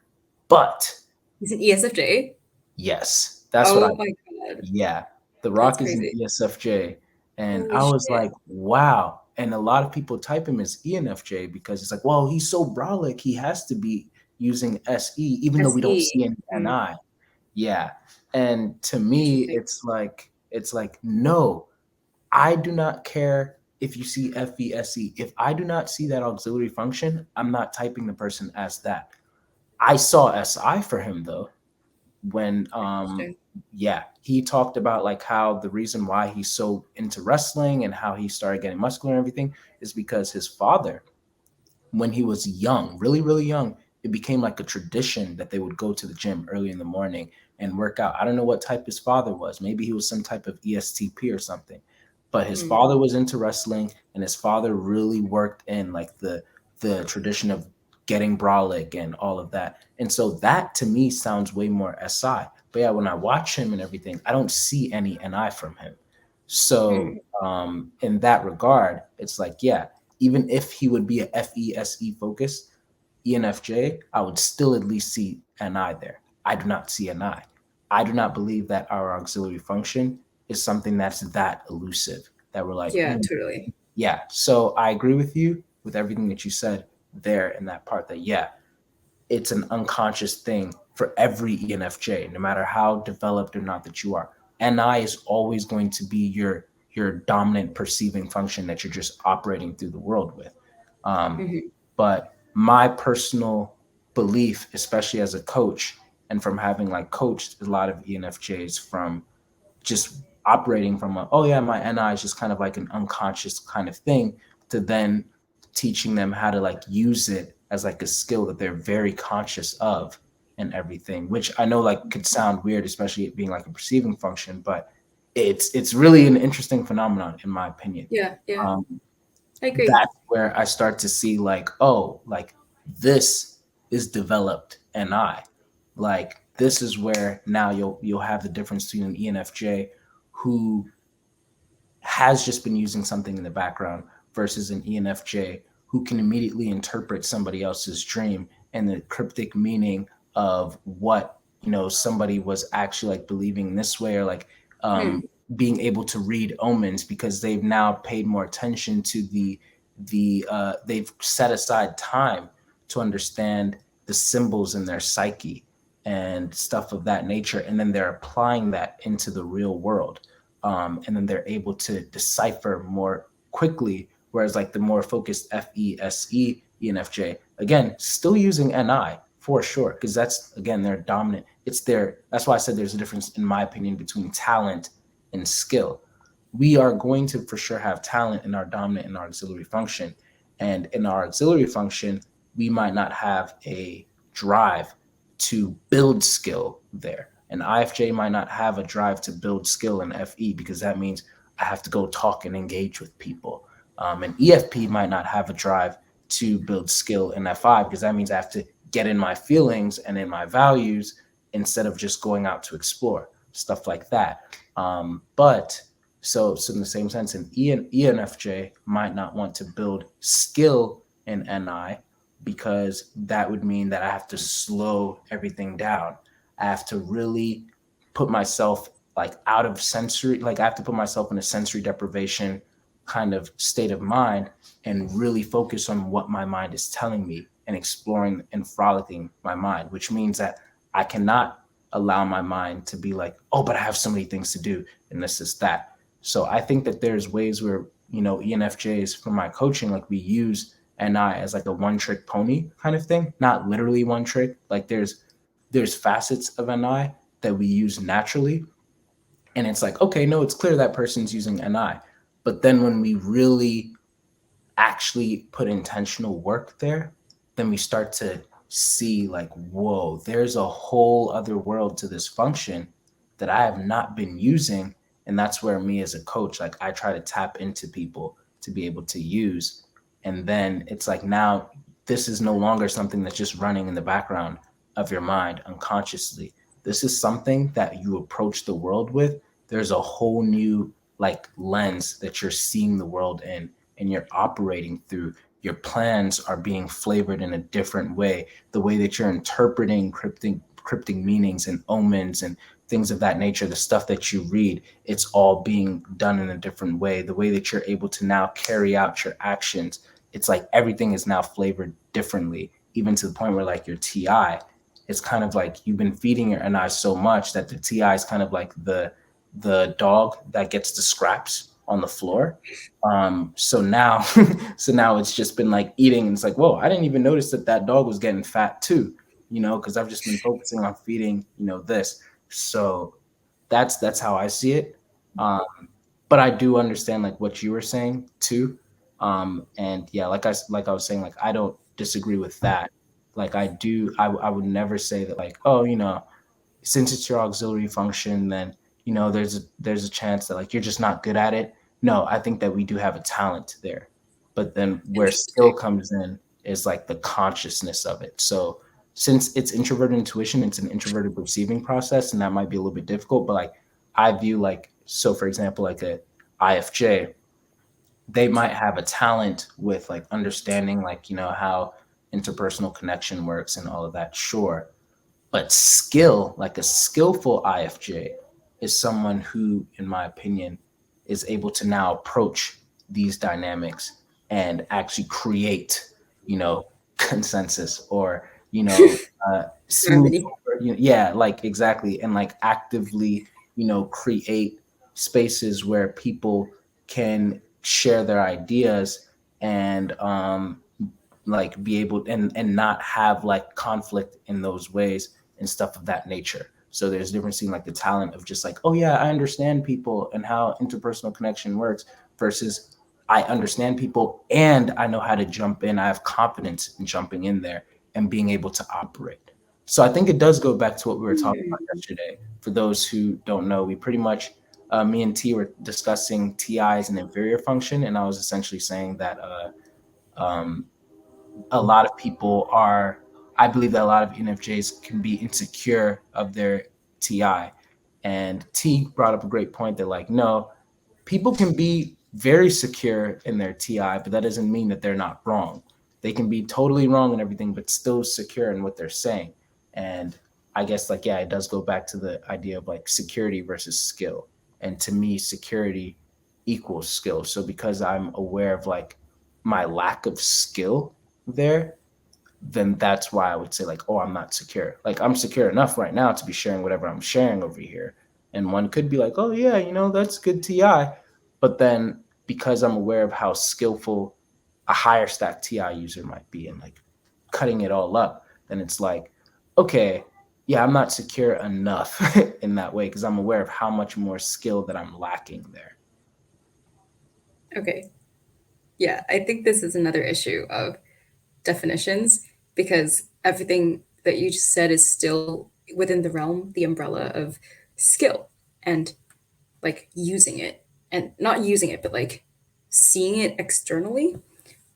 But He's an ESFJ. yes, that's what I Oh my god, yeah, The that's Rock is an crazy. ESFJ, and Holy I was shit. like, "Wow!" And a lot of people type him as ENFJ because it's like, "Well, he's so brolic, he has to be using SE, even though we don't SE. see any Mm, NI." Yeah, and to me, interesting. it's like no, I do not care if you see FESE. If I do not see that auxiliary function, I'm not typing the person as that. I saw SI for him though when Interesting. yeah, he talked about like how the reason why he's so into wrestling and how he started getting muscular and everything is because his father, when he was young, really really young, it became like a tradition that they would go to the gym early in the morning and work out. I don't know what type his father was, maybe he was some type of ESTP or something, but his Mm, father was into wrestling and his father really worked in like the tradition of getting brolic and all of that. And so that to me sounds way more SI. But yeah, when I watch him and everything, I don't see any NI from him. So mm, in that regard, it's like, yeah, even if he would be a FESE focus ENFJ, I would still at least see NI there. I do not see NI. I do not believe that our auxiliary function is something that's that elusive that we're like, yeah, "Mm, totally. yeah." So I agree with you with everything that you said there in that part that, yeah, it's an unconscious thing for every ENFJ, no matter how developed or not that you are. NI is always going to be your dominant perceiving function that you're just operating through the world with. Um, Hmm. but my personal belief, especially as a coach, and from having like coached a lot of ENFJs from just operating from a, oh yeah, my NI is just kind of like an unconscious kind of thing, to then teaching them how to like use it as like a skill that they're very conscious of and everything, which I know like could sound weird, especially it being like a perceiving function, but it's really an interesting phenomenon in my opinion. Yeah, yeah, Um, I agree. that's where I start to see like, oh, like this is developed NI. Like this is where now you'll have the difference between an ENFJ who has just been using something in the background versus an ENFJ who can immediately interpret somebody else's dream and the cryptic meaning of what somebody was actually like believing this way, or like Hmm. being able to read omens because they've now paid more attention to they've set aside time to understand the symbols in their psyche and stuff of that nature, and then they're applying that into the real world, and then they're able to decipher more quickly. Whereas like the more focused FESE ENFJ, again, still using NI for sure, because that's again their dominant. It's their. That's why I said there's a difference, in my opinion, between talent and skill. We are going to for sure have talent in our dominant and our auxiliary function, and in our auxiliary function, we might not have a drive to build skill there. An IFJ might not have a drive to build skill in FE because that means I have to go talk and engage with people. An EFP might not have a drive to build skill in F5 because that means I have to get in my feelings and in my values instead of just going out to explore stuff like that. But so in the same sense, an ENFJ might not want to build skill in NI because that would mean that I have to slow everything down. I have to really put myself like out of sensory, like I have to put myself in a sensory deprivation kind of state of mind and really focus on what my mind is telling me and exploring and frolicking my mind, which means that I cannot allow my mind to be like, oh, but I have so many things to do and this is that. So I think that there's ways where, ENFJs from my coaching, like we use NI as like a one trick pony kind of thing, not literally one trick. Like there's facets of NI that we use naturally. And it's like, okay, no, it's clear that person's using NI. But then when we really actually put intentional work there, then we start to see like, whoa, there's a whole other world to this function that I have not been using. And that's where me as a coach, like I try to tap into people to be able to use. And then it's like now this is no longer something that's just running in the background of your mind unconsciously. This is something that you approach the world with. There's a whole new like lens that you're seeing the world in and you're operating through. Your plans are being flavored in a different way. The way that you're interpreting cryptic meanings and omens and things of that nature, the stuff that you read, it's all being done in a different way. The way that you're able to now carry out your actions, it's like everything is now flavored differently, even to the point where like your TI, it's kind of like you've been feeding your NI so much that the TI is kind of like the dog that gets the scraps on the floor. So now, so now it's just been like eating, and it's like, whoa, I didn't even notice that that dog was getting fat too, because I've just been focusing on feeding, this. So that's how I see it. Um, but I do understand like what you were saying too. And yeah, like I was saying, like I don't disagree with that. Like I would never say that like, oh, since it's your auxiliary function, then there's a chance that like you're just not good at it. No, I think that we do have a talent there, but then where skill Interesting. comes in is like the consciousness of it. So since it's introverted intuition, it's an introverted perceiving process, and that might be a little bit difficult. But like I view like, so for example, like a IFJ, they might have a talent with like understanding like how interpersonal connection works and all of that, sure, but skill, like a skillful IFJ, is someone who, in my opinion, is able to now approach these dynamics and actually create, consensus or, smooth Harmony. over, yeah, like exactly. And like actively, create spaces where people can share their ideas and like be able and not have like conflict in those ways and stuff of that nature. So there's a difference in like the talent of just like, oh yeah, I understand people and how interpersonal connection works versus I understand people and I know how to jump in. I have confidence in jumping in there and being able to operate. So I think it does go back to what we were talking about Hmm. yesterday. For those who don't know, we pretty much me and T were discussing TIs and inferior function, and I was essentially saying that um, a lot of people are, I believe that a lot of ENFJs can be insecure of their TI. And T brought up a great point that like, no, people can be very secure in their TI, but that doesn't mean that they're not wrong. They can be totally wrong and everything, but still secure in what they're saying. And I guess, like, yeah, it does go back to the idea of like security versus skill. And to me, security equals skill. So because I'm aware of like my lack of skill there, then that's why I would say like, oh, I'm not secure. Like I'm secure enough right now to be sharing whatever I'm sharing over here. And one could be like, oh yeah, that's good TI. But then because I'm aware of how skillful a higher stack TI user might be and like cutting it all up, then it's like, okay, yeah, I'm not secure enough in that way because I'm aware of how much more skill that I'm lacking there. Okay. Yeah, I think this is another issue of definitions because everything that you just said is still within the realm, the umbrella of skill and like using it and not using it, but like seeing it externally.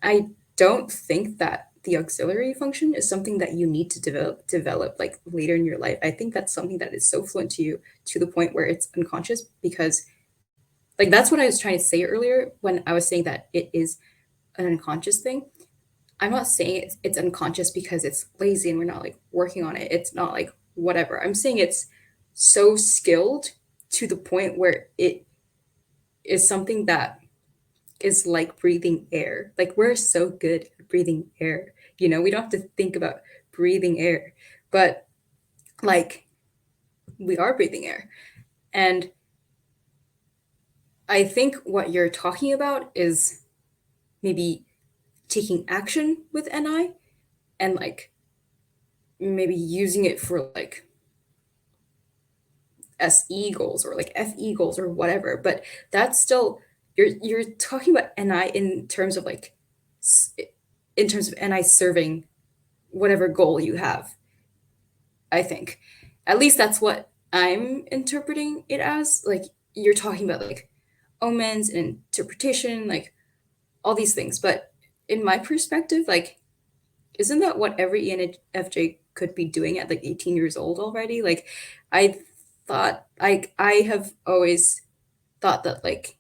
I don't think that the auxiliary function is something that you need to develop like later in your life. I think that's something that is so fluent to you to the point where it's unconscious because like that's what I was trying to say earlier when I was saying that it is an unconscious thing. I'm not saying it's unconscious because it's lazy and we're not like working on it. It's not like whatever. I'm saying it's so skilled to the point where it is something that is like breathing air. Like we're so good at breathing air. We don't have to think about breathing air, but like we are breathing air. And I think what you're talking about is maybe taking action with NI and like maybe using it for like SE goals or like FE goals or whatever. But that's still you're talking about NI in terms of like in terms of NI serving whatever goal you have. I think at least that's what I'm interpreting it as. Like you're talking about like omens and interpretation, like all these things. But in my perspective, like isn't that what every ENFJ could be doing at like 18 years old already? Like I thought like I have always thought that like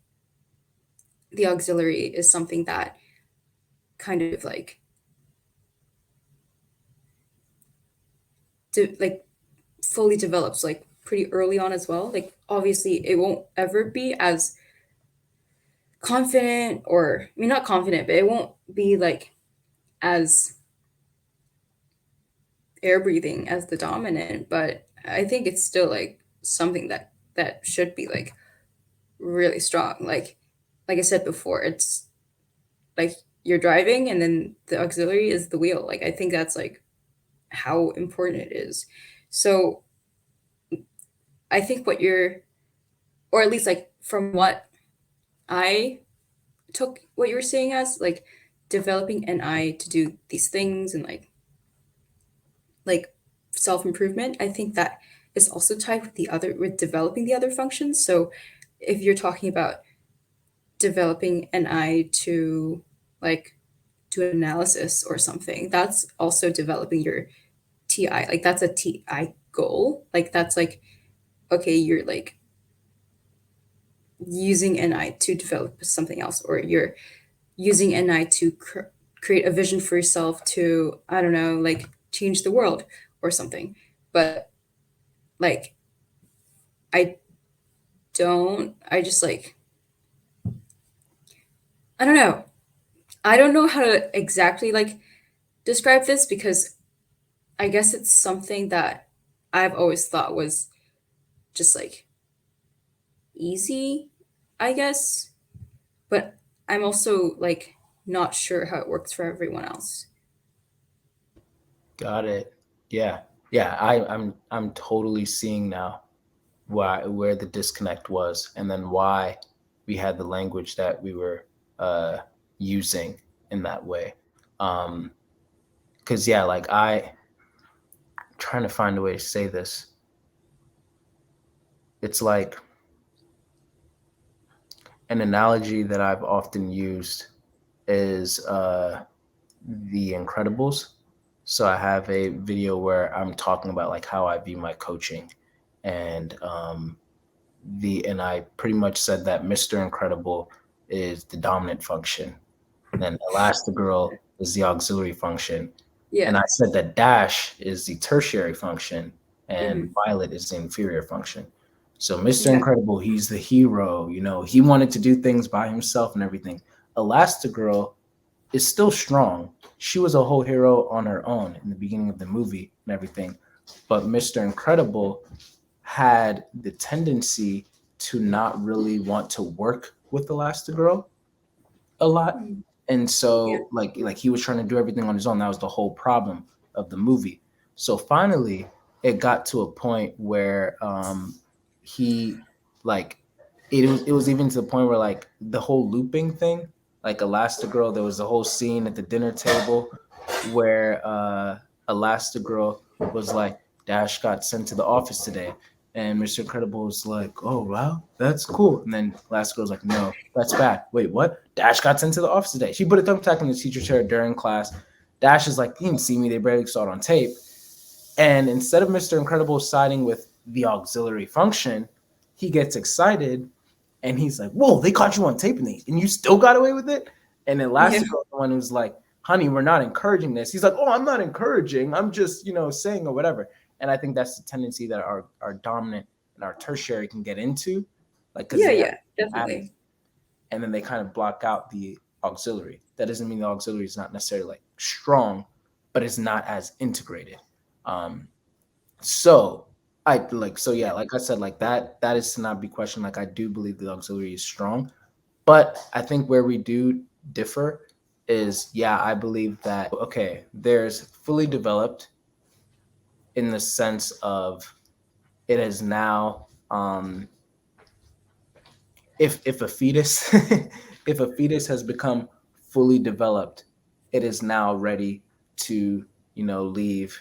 the auxiliary is something that kind of like like fully develops like pretty early on as well. Like obviously it won't ever be as confident or I mean not confident, but it won't be like as air breathing as the dominant, but I think it's still like something that should be like really strong. Like I said before, it's like you're driving and then the auxiliary is the wheel. Like I think that's like how important it is. So I think what you're or at least like from what I took what you were saying as like developing an eye to do these things and like self-improvement, I think that is also tied with the other with developing the other functions. So if you're talking about developing an eye to like do an analysis or something, that's also developing your TI. Like that's a TI goal. Like that's like okay, you're like using NI to develop something else, or you're using NI to create a vision for yourself to, I don't know, like change the world or something. But like, I I just like, I don't know. I don't know how to exactly like describe this because I guess it's something that I've always thought was just like easy, I guess. But I'm also like not sure how it works for everyone else. Got it. Yeah. Yeah, I'm totally seeing now where the disconnect was and then why we had the language that we were uh using in that way. Cuz yeah, like trying to find a way to say this. It's like an analogy that I've often used is The Incredibles. So I have a video where I'm talking about like how I view my coaching, and I pretty much said that Mr. Incredible is the dominant function. Then Elastigirl is the auxiliary function. And Yeah. I said that Dash is the tertiary function and Hmm. Violet is the inferior function. So Mr. Yeah. Incredible, he's the hero, he wanted to do things by himself and everything. Elastigirl is still strong. She was a whole hero on her own in the beginning of the movie and everything. But Mr. Incredible had the tendency to not really want to work with Elastigirl a lot. Mhm. And Yeah. so like he was trying to do everything on his own. That was the whole problem of the movie. So finally it got to a point where he like it was even to the point where like the whole looping thing, like Elastigirl, there was a whole scene at the dinner table where Elastigirl was like, Dash got sent to the office today. And Mr. Incredible was like, oh, wow, that's cool. And then Elastigirl's like, no, that's bad. Wait, what? Dash got sent to the office today. She put a thumbtack in the teacher chair during class. Dash is like, he didn't see me. They barely saw it on tape. And instead of Mr. Incredible siding with the auxiliary function, he gets excited and he's like, whoa, they caught you on tape and you still got away with it? And then Yeah. Elastigirl, the one who's like, honey, we're not encouraging this. He's like, oh, I'm not encouraging. I'm just, saying or whatever. And I think that's the tendency that our dominant and our tertiary can get into, like, because Yeah. they have Yeah. added, Definitely. and then they kind of block out the auxiliary. That doesn't mean the auxiliary is not necessarily like strong, but it's not as integrated. Um, so yeah, like I said, like that is to not be questioned. Like I do believe the auxiliary is strong, but I think where we do differ is, yeah, I believe that, okay, there's fully developed in the sense of it is now, if a fetus if a fetus has become fully developed, it is now ready to, leave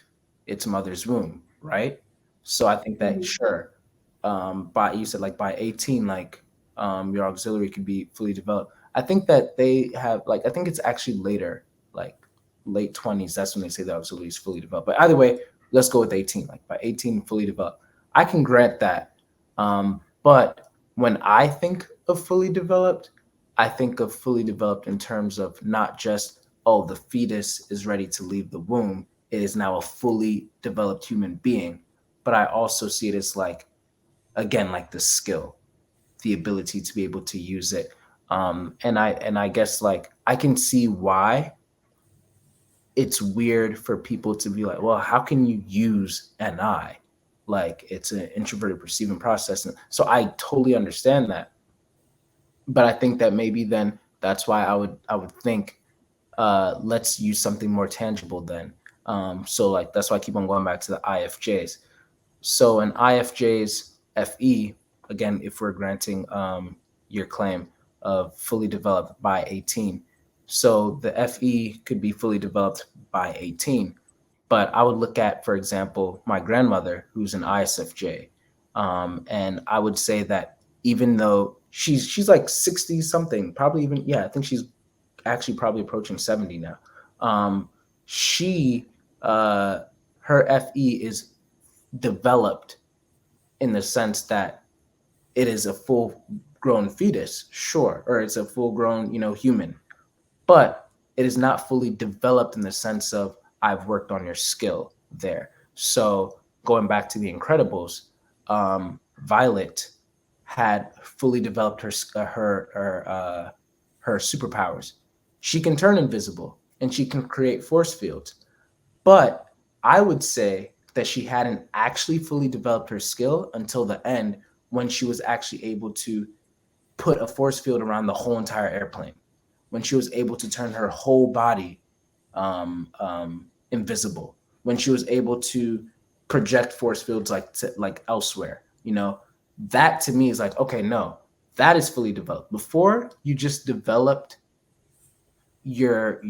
its mother's womb, right? So I think that, Hmm. sure, by, you said like by 18, like, your auxiliary could be fully developed. I think that they have, like, I think it's actually later, like late 20s, that's when they say the auxiliary is fully developed. But either way, let's go with 18, like by 18 fully developed. I can grant that. But when I think of fully developed, I think of fully developed in terms of not just, oh, the fetus is ready to leave the womb. It is now a fully developed human being. But I also see it as like, again, like the skill, the ability to be able to use it. And I guess like I can see why it's weird for people to be like, well, how can you use an eye? Like it's an introverted perceiving process. And so I totally understand that. But I think that maybe then that's why I would think, let's use something more tangible then. So like that's why I keep on going back to the IFJs. So an IFJ's FE, again, if we're granting your claim of fully developed by 18, so the FE could be fully developed by 18. But I would look at, for example, my grandmother, who's an ISFJ, and I would say that even though she's like 60 something, probably even, yeah, I think she's actually probably approaching 70 now. She Her FE is developed in the sense that it is a full grown fetus, sure, or it's a full grown, human, but it is not fully developed in the sense of I've worked on your skill there. So going back to the Incredibles, Violet had fully developed her superpowers. She can turn invisible and she can create force fields. But I would say that she hadn't actually fully developed her skill until the end, when she was actually able to put a force field around the whole entire airplane, when she was able to turn her whole body invisible, when she was able to project force fields like elsewhere. That to me is like, okay, no, that is fully developed. Before, you just developed your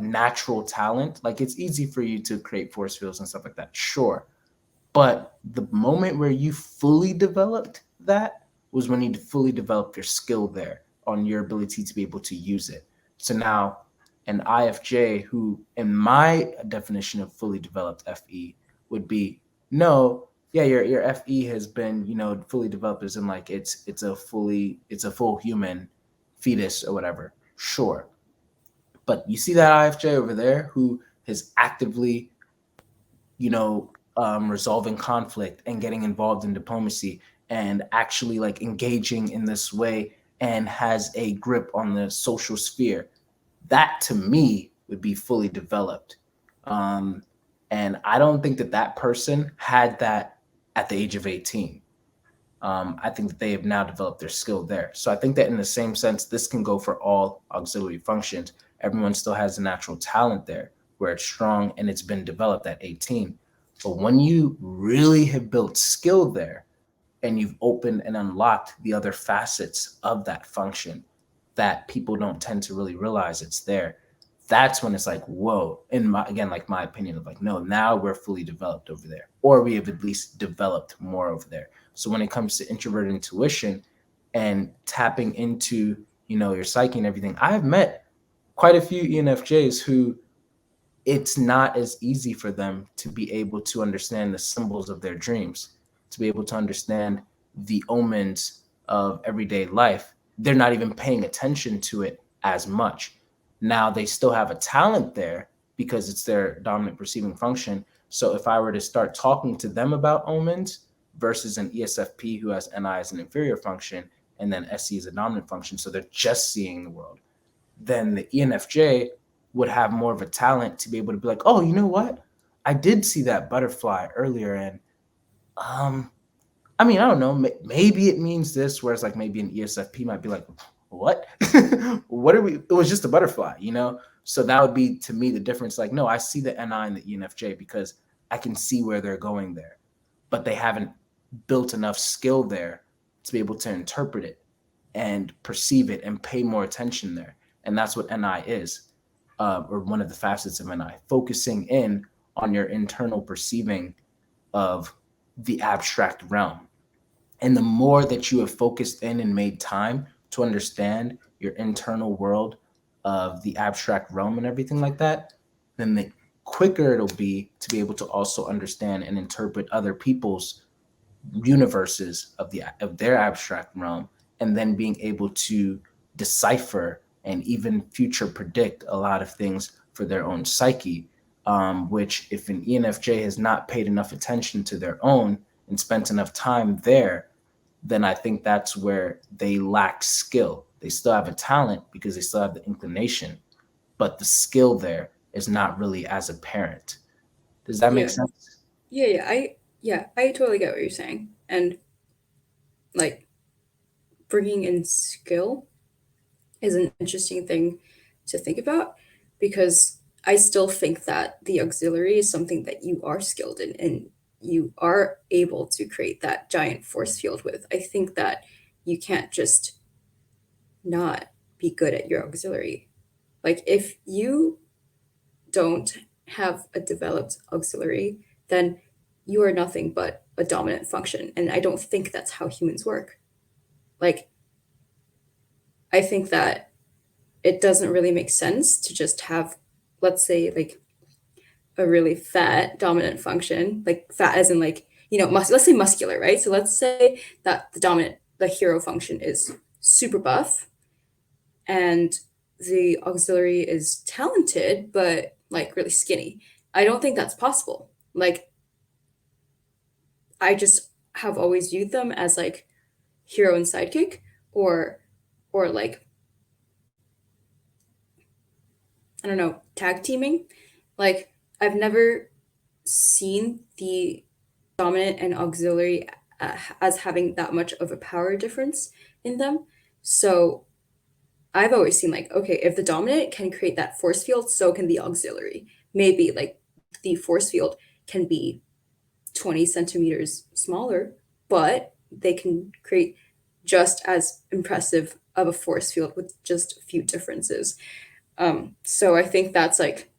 natural talent. Like it's easy for you to create force fields and stuff like that, sure, but the moment where you fully developed that was when you fully developed your skill there on your ability to be able to use it. So now an IFJ, who in my definition of fully developed FE would be, no, yeah, your FE has been, fully developed, as in like it's a full human, fetus or whatever. Sure. But you see that IFJ over there who is actively, resolving conflict and getting involved in diplomacy and actually like engaging in this way and has a grip on the social sphere. That to me would be fully developed. Um, and I don't think that that person had that at the age of 18. I think that they have now developed their skill there. So I think that in the same sense, this can go for all auxiliary functions. Everyone still has a natural talent there where it's strong and it's been developed at 18. But when you really have built skill there and you've opened and unlocked the other facets of that function that people don't tend to really realize it's there, that's when it's like, whoa. In my, again, like my opinion of like, no, now we're fully developed over there, or we have at least developed more over there. So when it comes to introverted intuition and tapping into, your psyche and everything, I've met quite a few ENFJs who it's not as easy for them to be able to understand the symbols of their dreams, to be able to understand the omens of everyday life. They're not even paying attention to it as much. Now they still have a talent there because it's their dominant perceiving function. So if I were to start talking to them about omens versus an ESFP who has NI as an inferior function and then SE as a dominant function, so they're just seeing the world, then the ENFJ would have more of a talent to be able to be like, oh, you know what? I did see that butterfly earlier, and um, I mean, I don't know, maybe it means this. Whereas, like, maybe an ESFP might be like, what? What are we? It was just a butterfly. So that would be to me the difference. Like, no, I see the NI and the ENFJ because I can see where they're going there, but they haven't built enough skill there to be able to interpret it and perceive it and pay more attention there. And that's what NI is, or one of the facets of NI, focusing in on your internal perceiving of the abstract realm. And the more that you have focused in and made time to understand your internal world of the abstract realm and everything like that, then the quicker it'll be to be able to also understand and interpret other people's universes of their abstract realm, and then being able to decipher and even future predict a lot of things for their own psyche, which if an ENFJ has not paid enough attention to their own and spent enough time there, then I think that's where they lack skill. They still have a talent because they still have the inclination, but the skill there is not really as apparent. Does that make Yeah. sense? Yeah, I totally get what you're saying. And like bringing in skill is an interesting thing to think about because I still think that the auxiliary is something that you are skilled in and you are able to create that giant force field with. I think that you can't just not be good at your auxiliary. Like if you don't have a developed auxiliary, then you are nothing but a dominant function. And I don't think that's how humans work. Like, I think that it doesn't really make sense to just have, let's say, like a really fat dominant function, like fat as in like, let's say muscular, right? So let's say that the hero function is super buff and the auxiliary is talented, but like really skinny. I don't think that's possible. Like, I just have always viewed them as like hero and sidekick or like I don't know, tag teaming. Like I've never seen the dominant and auxiliary as having that much of a power difference in them. So I've always seen like, okay, if the dominant can create that force field, so can the auxiliary. Maybe like the force field can be 20 centimeters smaller, but they can create just as impressive of a force field with just a few differences. So I think that's like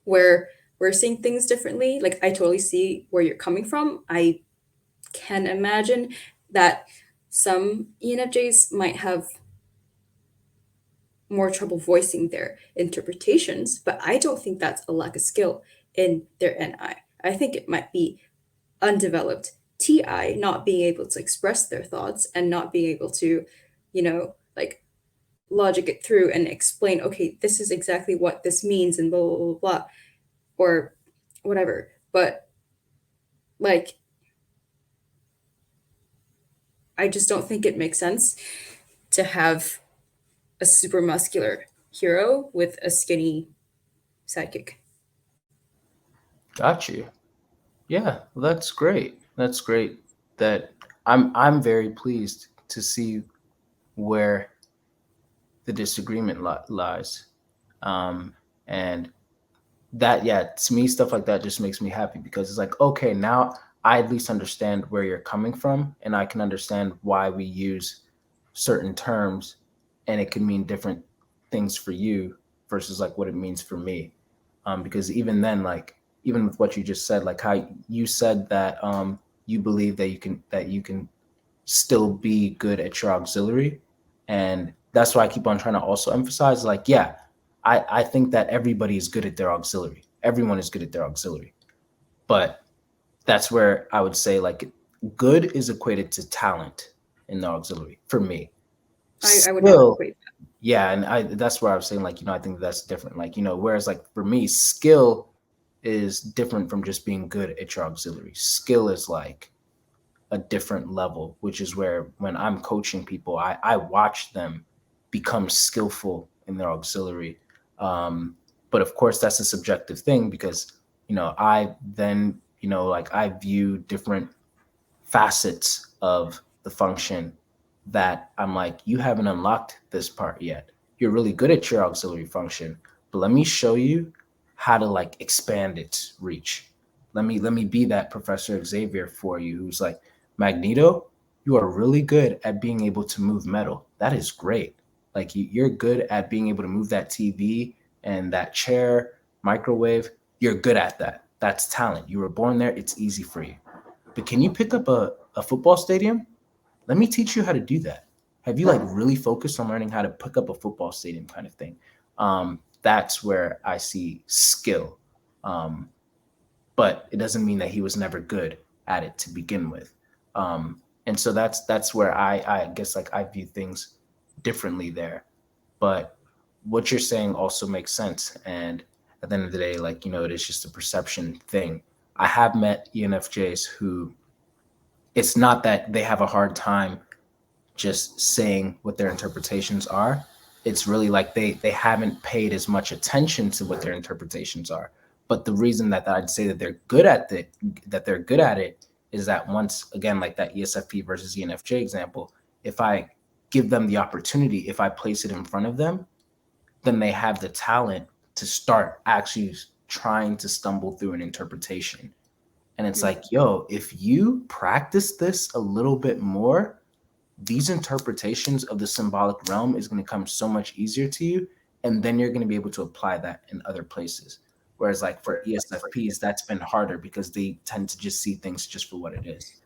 where we're seeing things differently. Like I totally see where you're coming from. I can imagine that some ENFJs might have more trouble voicing their interpretations, but I don't think that's a lack of skill in their NI. I think it might be undeveloped TI not being able to express their thoughts and not being able to, like logic it through and explain, okay, this is exactly what this means and blah blah blah blah, or whatever. But like, I just don't think it makes sense to have a super muscular hero with a skinny sidekick. Got you. Yeah, well, that's great. That's great. That I'm very pleased to see where the disagreement lies. Um, and that, yeah, to me, stuff like that just makes me happy because it's like, okay, now I at least understand where you're coming from, and I can understand why we use certain terms, and it can mean different things for you versus like what it means for me. Because even then, like even with what you just said, like how you said that you believe that you can still be good at your auxiliary. And that's why I keep on trying to also emphasize, like, yeah, I think that everybody is good at their auxiliary. Everyone is good at their auxiliary. But that's where I would say, like, good is equated to talent in the auxiliary for me. I would not Skill, equate yeah, and I that's where I was saying, like, I think that's different. Like, whereas like for me, skill is different from just being good at your auxiliary. Skill is like a different level, which is where when I'm coaching people, I watch them become skillful in their auxiliary. Um, but of course, that's a subjective thing because, I then, like I view different facets of the function that I'm like, you haven't unlocked this part yet. You're really good at your auxiliary function, but let me show you how to like expand its reach. Let me be that Professor Xavier for you who's like, Magneto, you are really good at being able to move metal. That is great. Like you're good at being able to move that TV and that chair, microwave. You're good at that. That's talent. You were born there. It's easy for you. But can you pick up a football stadium? Let me teach you how to do that. Have you like really focused on learning how to pick up a football stadium kind of thing? That's where I see skill. Um, but it doesn't mean that he was never good at it to begin with. And so that's where I guess like I view things differently there. But what you're saying also makes sense. And at the end of the day, like, it is just a perception thing. I have met ENFJs who it's not that they have a hard time just saying what their interpretations are. It's really like they haven't paid as much attention to what their interpretations are. But the reason that I'd say that they're good at it is that once again, like that ESFP versus ENFJ example, if I give them the opportunity, if I place it in front of them, then they have the talent to start actually trying to stumble through an interpretation. And it's that. like, yo, if you practice this a little bit more, these interpretations of the symbolic realm is going to come so much easier to you. And then you're going to be able to apply that in other places. Whereas, like for ESFPs, that's been harder because they tend to just see things just for what it is.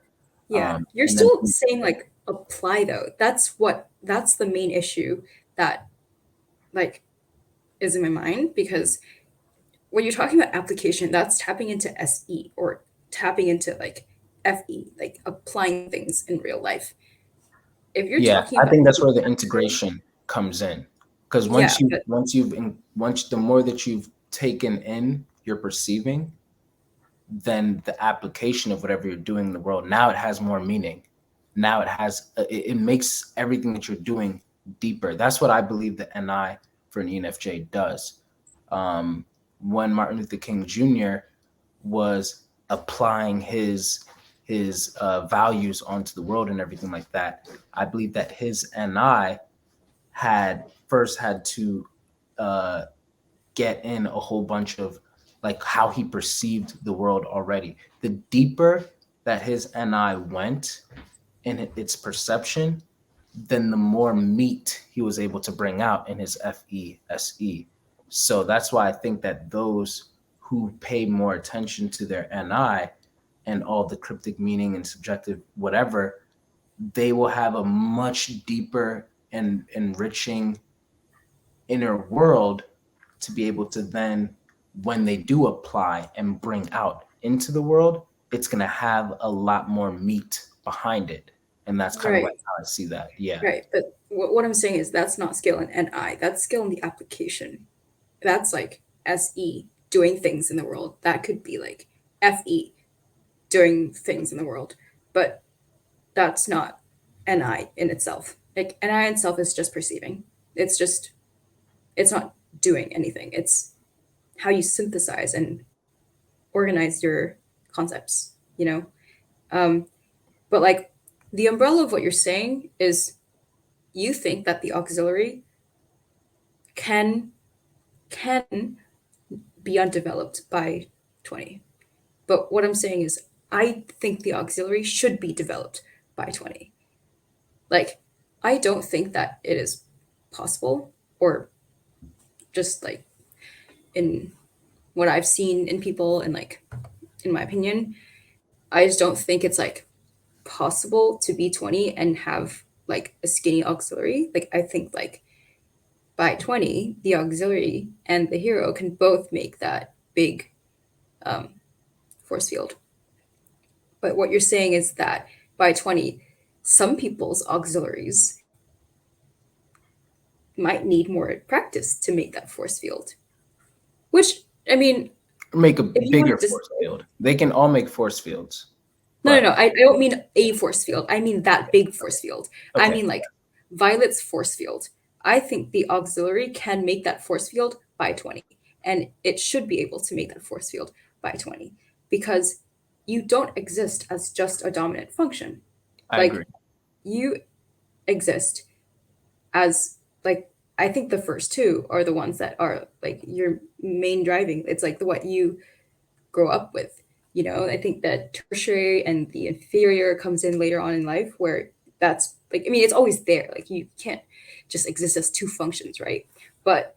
Yeah, you're And then, still saying like apply though. That's the main issue that like is in my mind, because when you're talking about application, that's tapping into SE or tapping into like FE, like applying things in real life. If you're yeah, talking I about think that's being where the practical, integration comes in. Because yeah, but the more that you've taken in, you're perceiving, then the application of whatever you're doing in the world, now it has more meaning. Now it makes everything that you're doing deeper. That's what I believe the NI for an ENFJ does. um, when Martin Luther King Jr. was applying his values onto the world and everything like that, I believe that his NI had to uh, get in a whole bunch of like how he perceived the world already. The deeper that his NI went in its perception, then the more meat he was able to bring out in his FESE. So that's why I think that those who pay more attention to their NI and all the cryptic meaning and subjective whatever, they will have a much deeper and enriching inner world to be able to then, when they do apply and bring out into the world, it's going to have a lot more meat behind it. And that's kind of Right. like how I see that. Yeah. Right. But what I'm saying is that's not skill in NI. That's skill in the application. That's like SE, doing things in the world. That could be like FE, doing things in the world. But that's not NI in itself. Like NI in itself is just perceiving. It's just, it's not doing anything. It's how you synthesize and organize your concepts, you know? Um, but like the umbrella of what you're saying is you think that the auxiliary can can be undeveloped by 20. But what I'm saying is I think the auxiliary should be developed by 20. Like I don't think that it is possible, or just like in what I've seen in people and like in my opinion, I just don't think it's like possible to be 20 and have like a skinny auxiliary. Like I think like by 20, the auxiliary and the hero can both make that big um, force field. But what you're saying is that by 20, some people's auxiliaries might need more practice to make that force field. Which, I mean, Make a if you want bigger to just force field. They can all make force fields, no, but I don't mean a force field. I mean that big force field. I okay. mean like Violet's force field. I think the auxiliary can make that force field by 20, and it should be able to make that force field by 20 because you don't exist as just a dominant function. I Like agree. you exist as like I think the first two are the ones that are like your main driving. It's like the what you grow up with. You know, I think that tertiary and the inferior comes in later on in life where that's like I mean it's always there. Like you can't just exist as two functions, right? But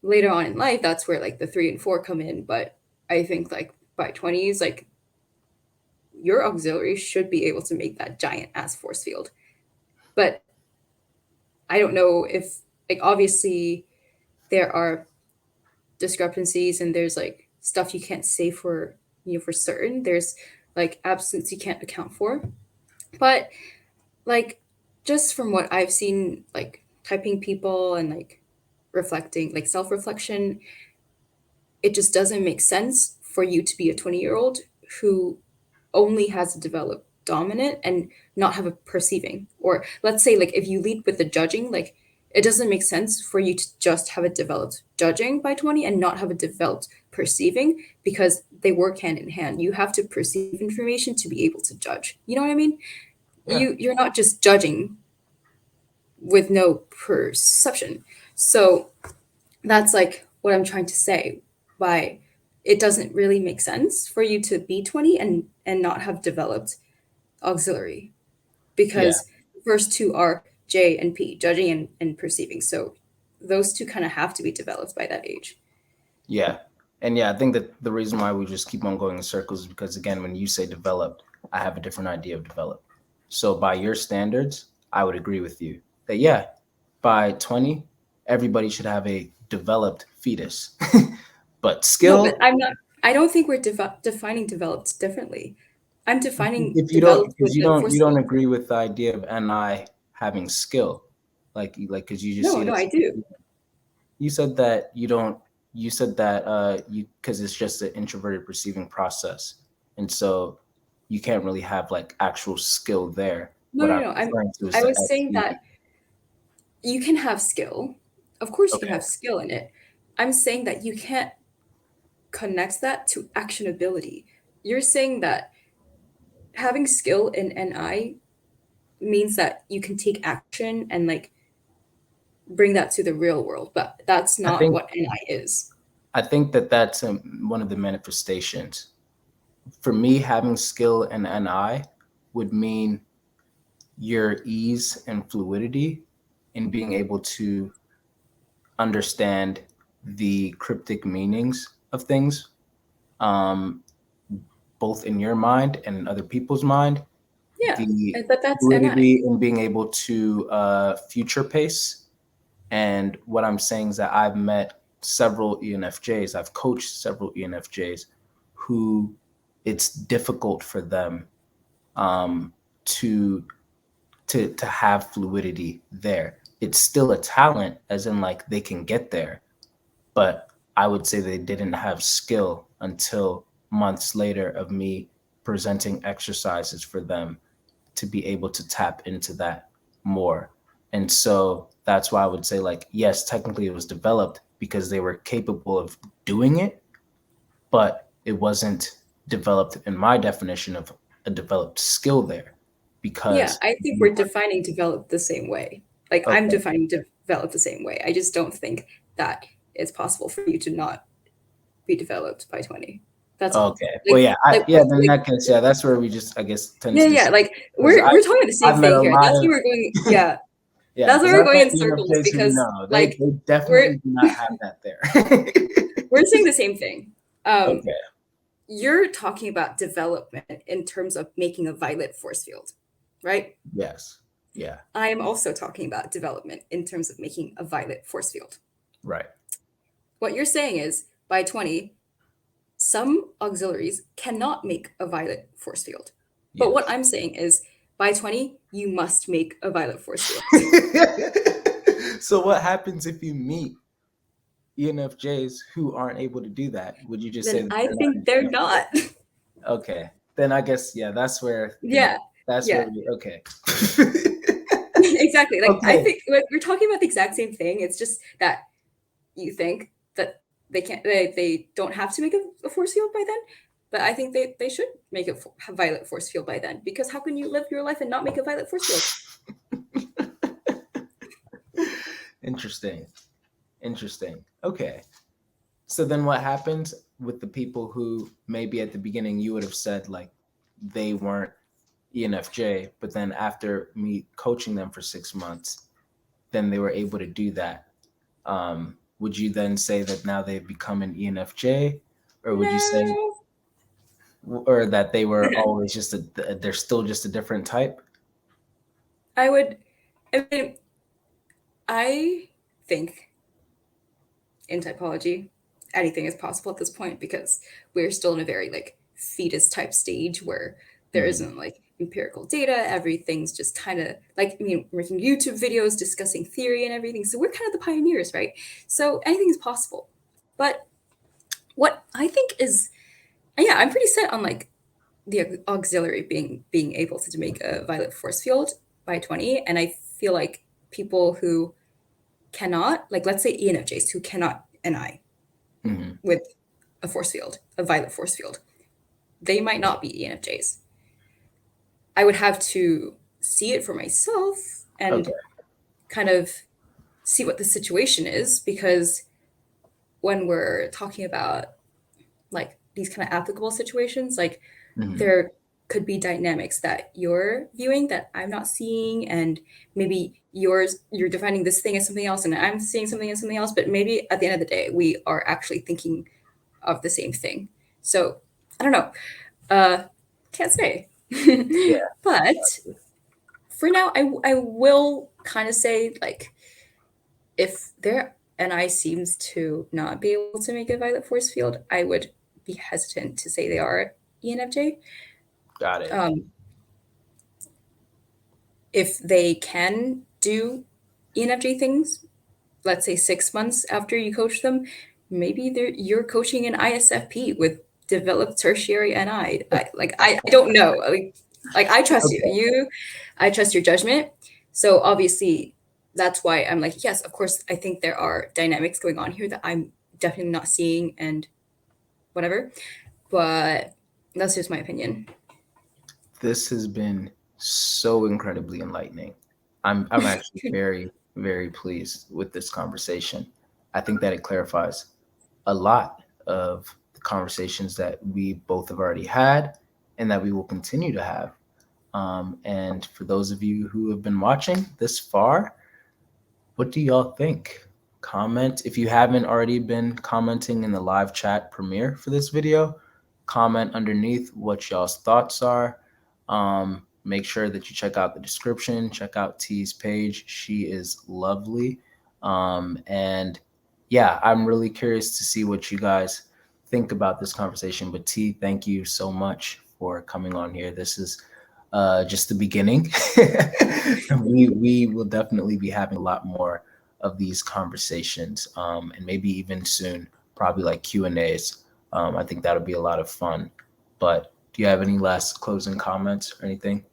later on in life that's where like the 3 and 4 come in. But I think like by 20s, like your auxiliary should be able to make that giant ass force field. But I don't know if like obviously there are discrepancies and there's like stuff you can't say for for certain. There's like absolutes you can't account for. But like just from what I've seen, like typing people and like reflecting, like self-reflection, it just doesn't make sense for you to be a 20-year-old who only has a developed dominant and not have a perceiving. Or let's say like if you lead with the judging, like it doesn't make sense for you to just have a developed judging by 20 and not have a developed perceiving, because they work hand in hand. You have to perceive information to be able to judge. You know what I mean? Yeah. You're not just judging with no perception. So that's like what I'm trying to say by it doesn't really make sense for you to be 20 and not have developed auxiliary, Yeah. because the first two are J and P, judging and perceiving. So those two kind of have to be developed by that age. Yeah. And yeah, I think that the reason why we just keep on going in circles is because, again, when you say developed, I have a different idea of developed. So by your standards, I would agree with you that, yeah, by 20, everybody should have a developed fetus. But No, but skill, I'm not. I don't think we're defining developed differently. I'm defining if you don't, developed with because you the don't, you force don't field. agree with the idea of NI having skill, because you just No, see it no, as I do. you said that you don't you said that you because it's just an introverted perceiving process, and so you can't really have like actual skill there. No, What no, I'm no. referring to is I the was saying XE. that you can have skill. Of course, you can Okay. have skill in it. I'm saying that you can't connect that to actionability. You're saying that having skill in NI means that you can take action and like bring that to the real world, but that's I not think what NI is. I think that that's one of the manifestations. For me, having skill in NI would mean your ease and fluidity in being able to understand the cryptic meanings of things, um, both in your mind and in other people's mind, Yeah, the but that's NI. fluidity in being able to future pace. And what I'm saying is that I've met several ENFJs, I've coached several ENFJs who it's difficult for them um, to to have fluidity there. It's still a talent, as in like they can get there, but I would say they didn't have skill until months later of me presenting exercises for them to be able to tap into that more. And so that's why I would say, like, yes, technically it was developed because they were capable of doing it, but it wasn't developed in my definition of a developed skill there Yeah, because I think you we're defining develop the same way. Like I'm okay. defining develop the same way. I just don't think that it's possible for you to not be developed by 20. That's all. Okay. Well, yeah, Like then in that case, yeah, that's where we just, I guess, tend yeah, to yeah, disagree. like Because we're talking about the same I've met thing a here. lot That's why of, we're going. Yeah, yeah, that's why because we're I've going met in circles ENFJs who because know like they we're definitely do not have that there. we're saying the same thing. Okay. You're talking about development in terms of making a violet force field, right? Yes. Yeah. I am also talking about development in terms of making a violet force field. Right. What you're saying is by 20, some auxiliaries cannot make a violet force field. But what Yes. I'm saying is by 20, you must make a violet force field. So what happens if you meet ENFJs who aren't able to do that? Would you just say Then that I they're not think they're not. ENFJ? Okay. Then I guess, yeah, Yeah, that's where yeah. we, okay. Exactly. Like I Okay. think like, we're talking about the exact same thing. It's just that you think that they don't have to make a force field by then, but I think they should make a violet force field by then, because how can you live your life and not make a violet force field? Interesting. Interesting. Okay. So then what happens with the people who maybe at the beginning you would have said like they weren't ENFJ, but then after me coaching them for 6 months, then they were able to do that. Would you then say that now they've become an ENFJ, or would you say, No. or that they were always just they're still just a different type? I would, I mean, I think in typology, anything is possible at this point because we're still in a very like fetus type stage where there Mhm. isn't like empirical data. Everything's just kind of like, I mean, we're making YouTube videos discussing theory and everything. So we're kind of the pioneers, right? So anything is possible. But what I think is, yeah, I'm pretty set on like the auxiliary being able to make a violet force field by 20. And I feel like people who cannot, like let's say ENFJs who cannot NI Mhm. with a force field, a violet force field, they might not be ENFJs. I would have to see it for myself Okay. and kind of see what the situation is, because when we're talking about like these kind of applicable situations, like Mhm. there could be dynamics that you're viewing that I'm not seeing, and maybe you're defining this thing as something else and I'm seeing something as something else, but maybe at the end of the day we are actually thinking of the same thing. So I don't know. Can't say. Yeah. But for now, I will kind of say like if their NI seems to not be able to make a violet force field, I would be hesitant to say they are ENFJ. Got it. Um, if they can do ENFJ things, let's say 6 months after you coach them, maybe you're coaching an ISFP with developed tertiary NI. I don't know. Like I trust you. Okay. I trust your judgment. So obviously that's why I'm like, yes, of course, I think there are dynamics going on here that I'm definitely not seeing and whatever. But that's just my opinion. This has been so incredibly enlightening. I'm actually very, very pleased with this conversation. I think that it clarifies a lot of the conversations that we both have already had and that we will continue to have. And for those of you who have been watching this far, what do y'all think? Comment if you haven't already been commenting in the live chat premiere for this video. Comment underneath what y'all's thoughts are. Make sure that you check out the description, check out T's page. She is lovely. And yeah, I'm really curious to see what you guys think about this conversation. But T, thank you so much for coming on here. This is just the beginning. We will definitely be having a lot more of these conversations, and maybe even soon, probably like Q&As. I think that'll be a lot of fun. But do you have any last closing comments or anything?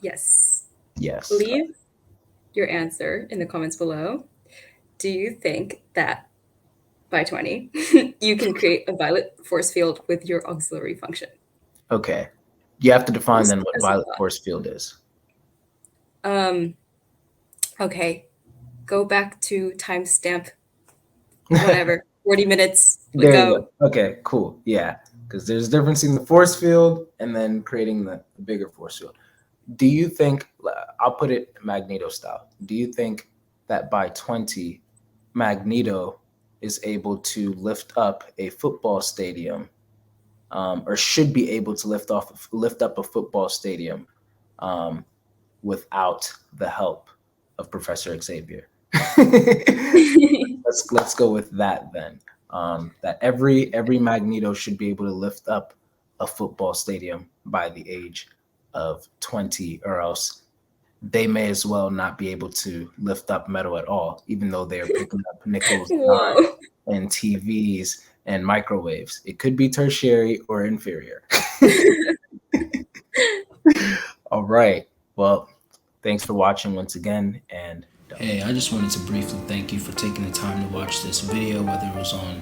Yes. Yes. Leave your answer in the comments below. Do you think that by 20, you can create a violet force field with your auxiliary function? Okay. You have to define Just then what as a violet thought. force field is. Um, okay. Go back to timestamp, whatever, 40 minutes. There you Go. go. Okay, cool. Yeah. Because there's a difference in the force field and then creating the bigger force field. Do you think, I'll put it Magneto style, do you think that by 20, Magneto is able to lift up a football stadium, or should be able to lift up a football stadium, um, without the help of Professor Xavier? Let's go with that then. That every Magneto should be able to lift up a football stadium by the age of 20, or else they may as well not be able to lift up metal at all, even though they are picking up nickels, dimes, Whoa. and TVs and microwaves. It could be tertiary or inferior. All right. Well, thanks for watching once again, and hey, I just wanted to briefly thank you for taking the time to watch this video, whether it was on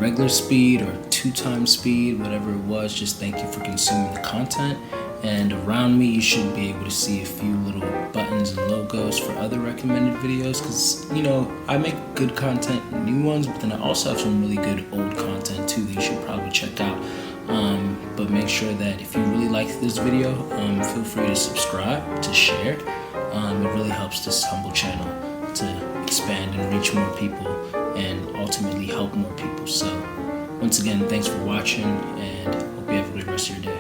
regular speed or 2 times speed, whatever it was. Just thank you for consuming the content. And around me, you should be able to see a few little buttons and logos for other recommended videos, because, I make good content, new ones, but then I also have some really good old content too that you should probably check out. But make sure that if you really like this video, feel free to subscribe, to share. It really helps this humble channel to expand and reach more people and ultimately help more people. So once again, thanks for watching, and hope you have a great rest of your day.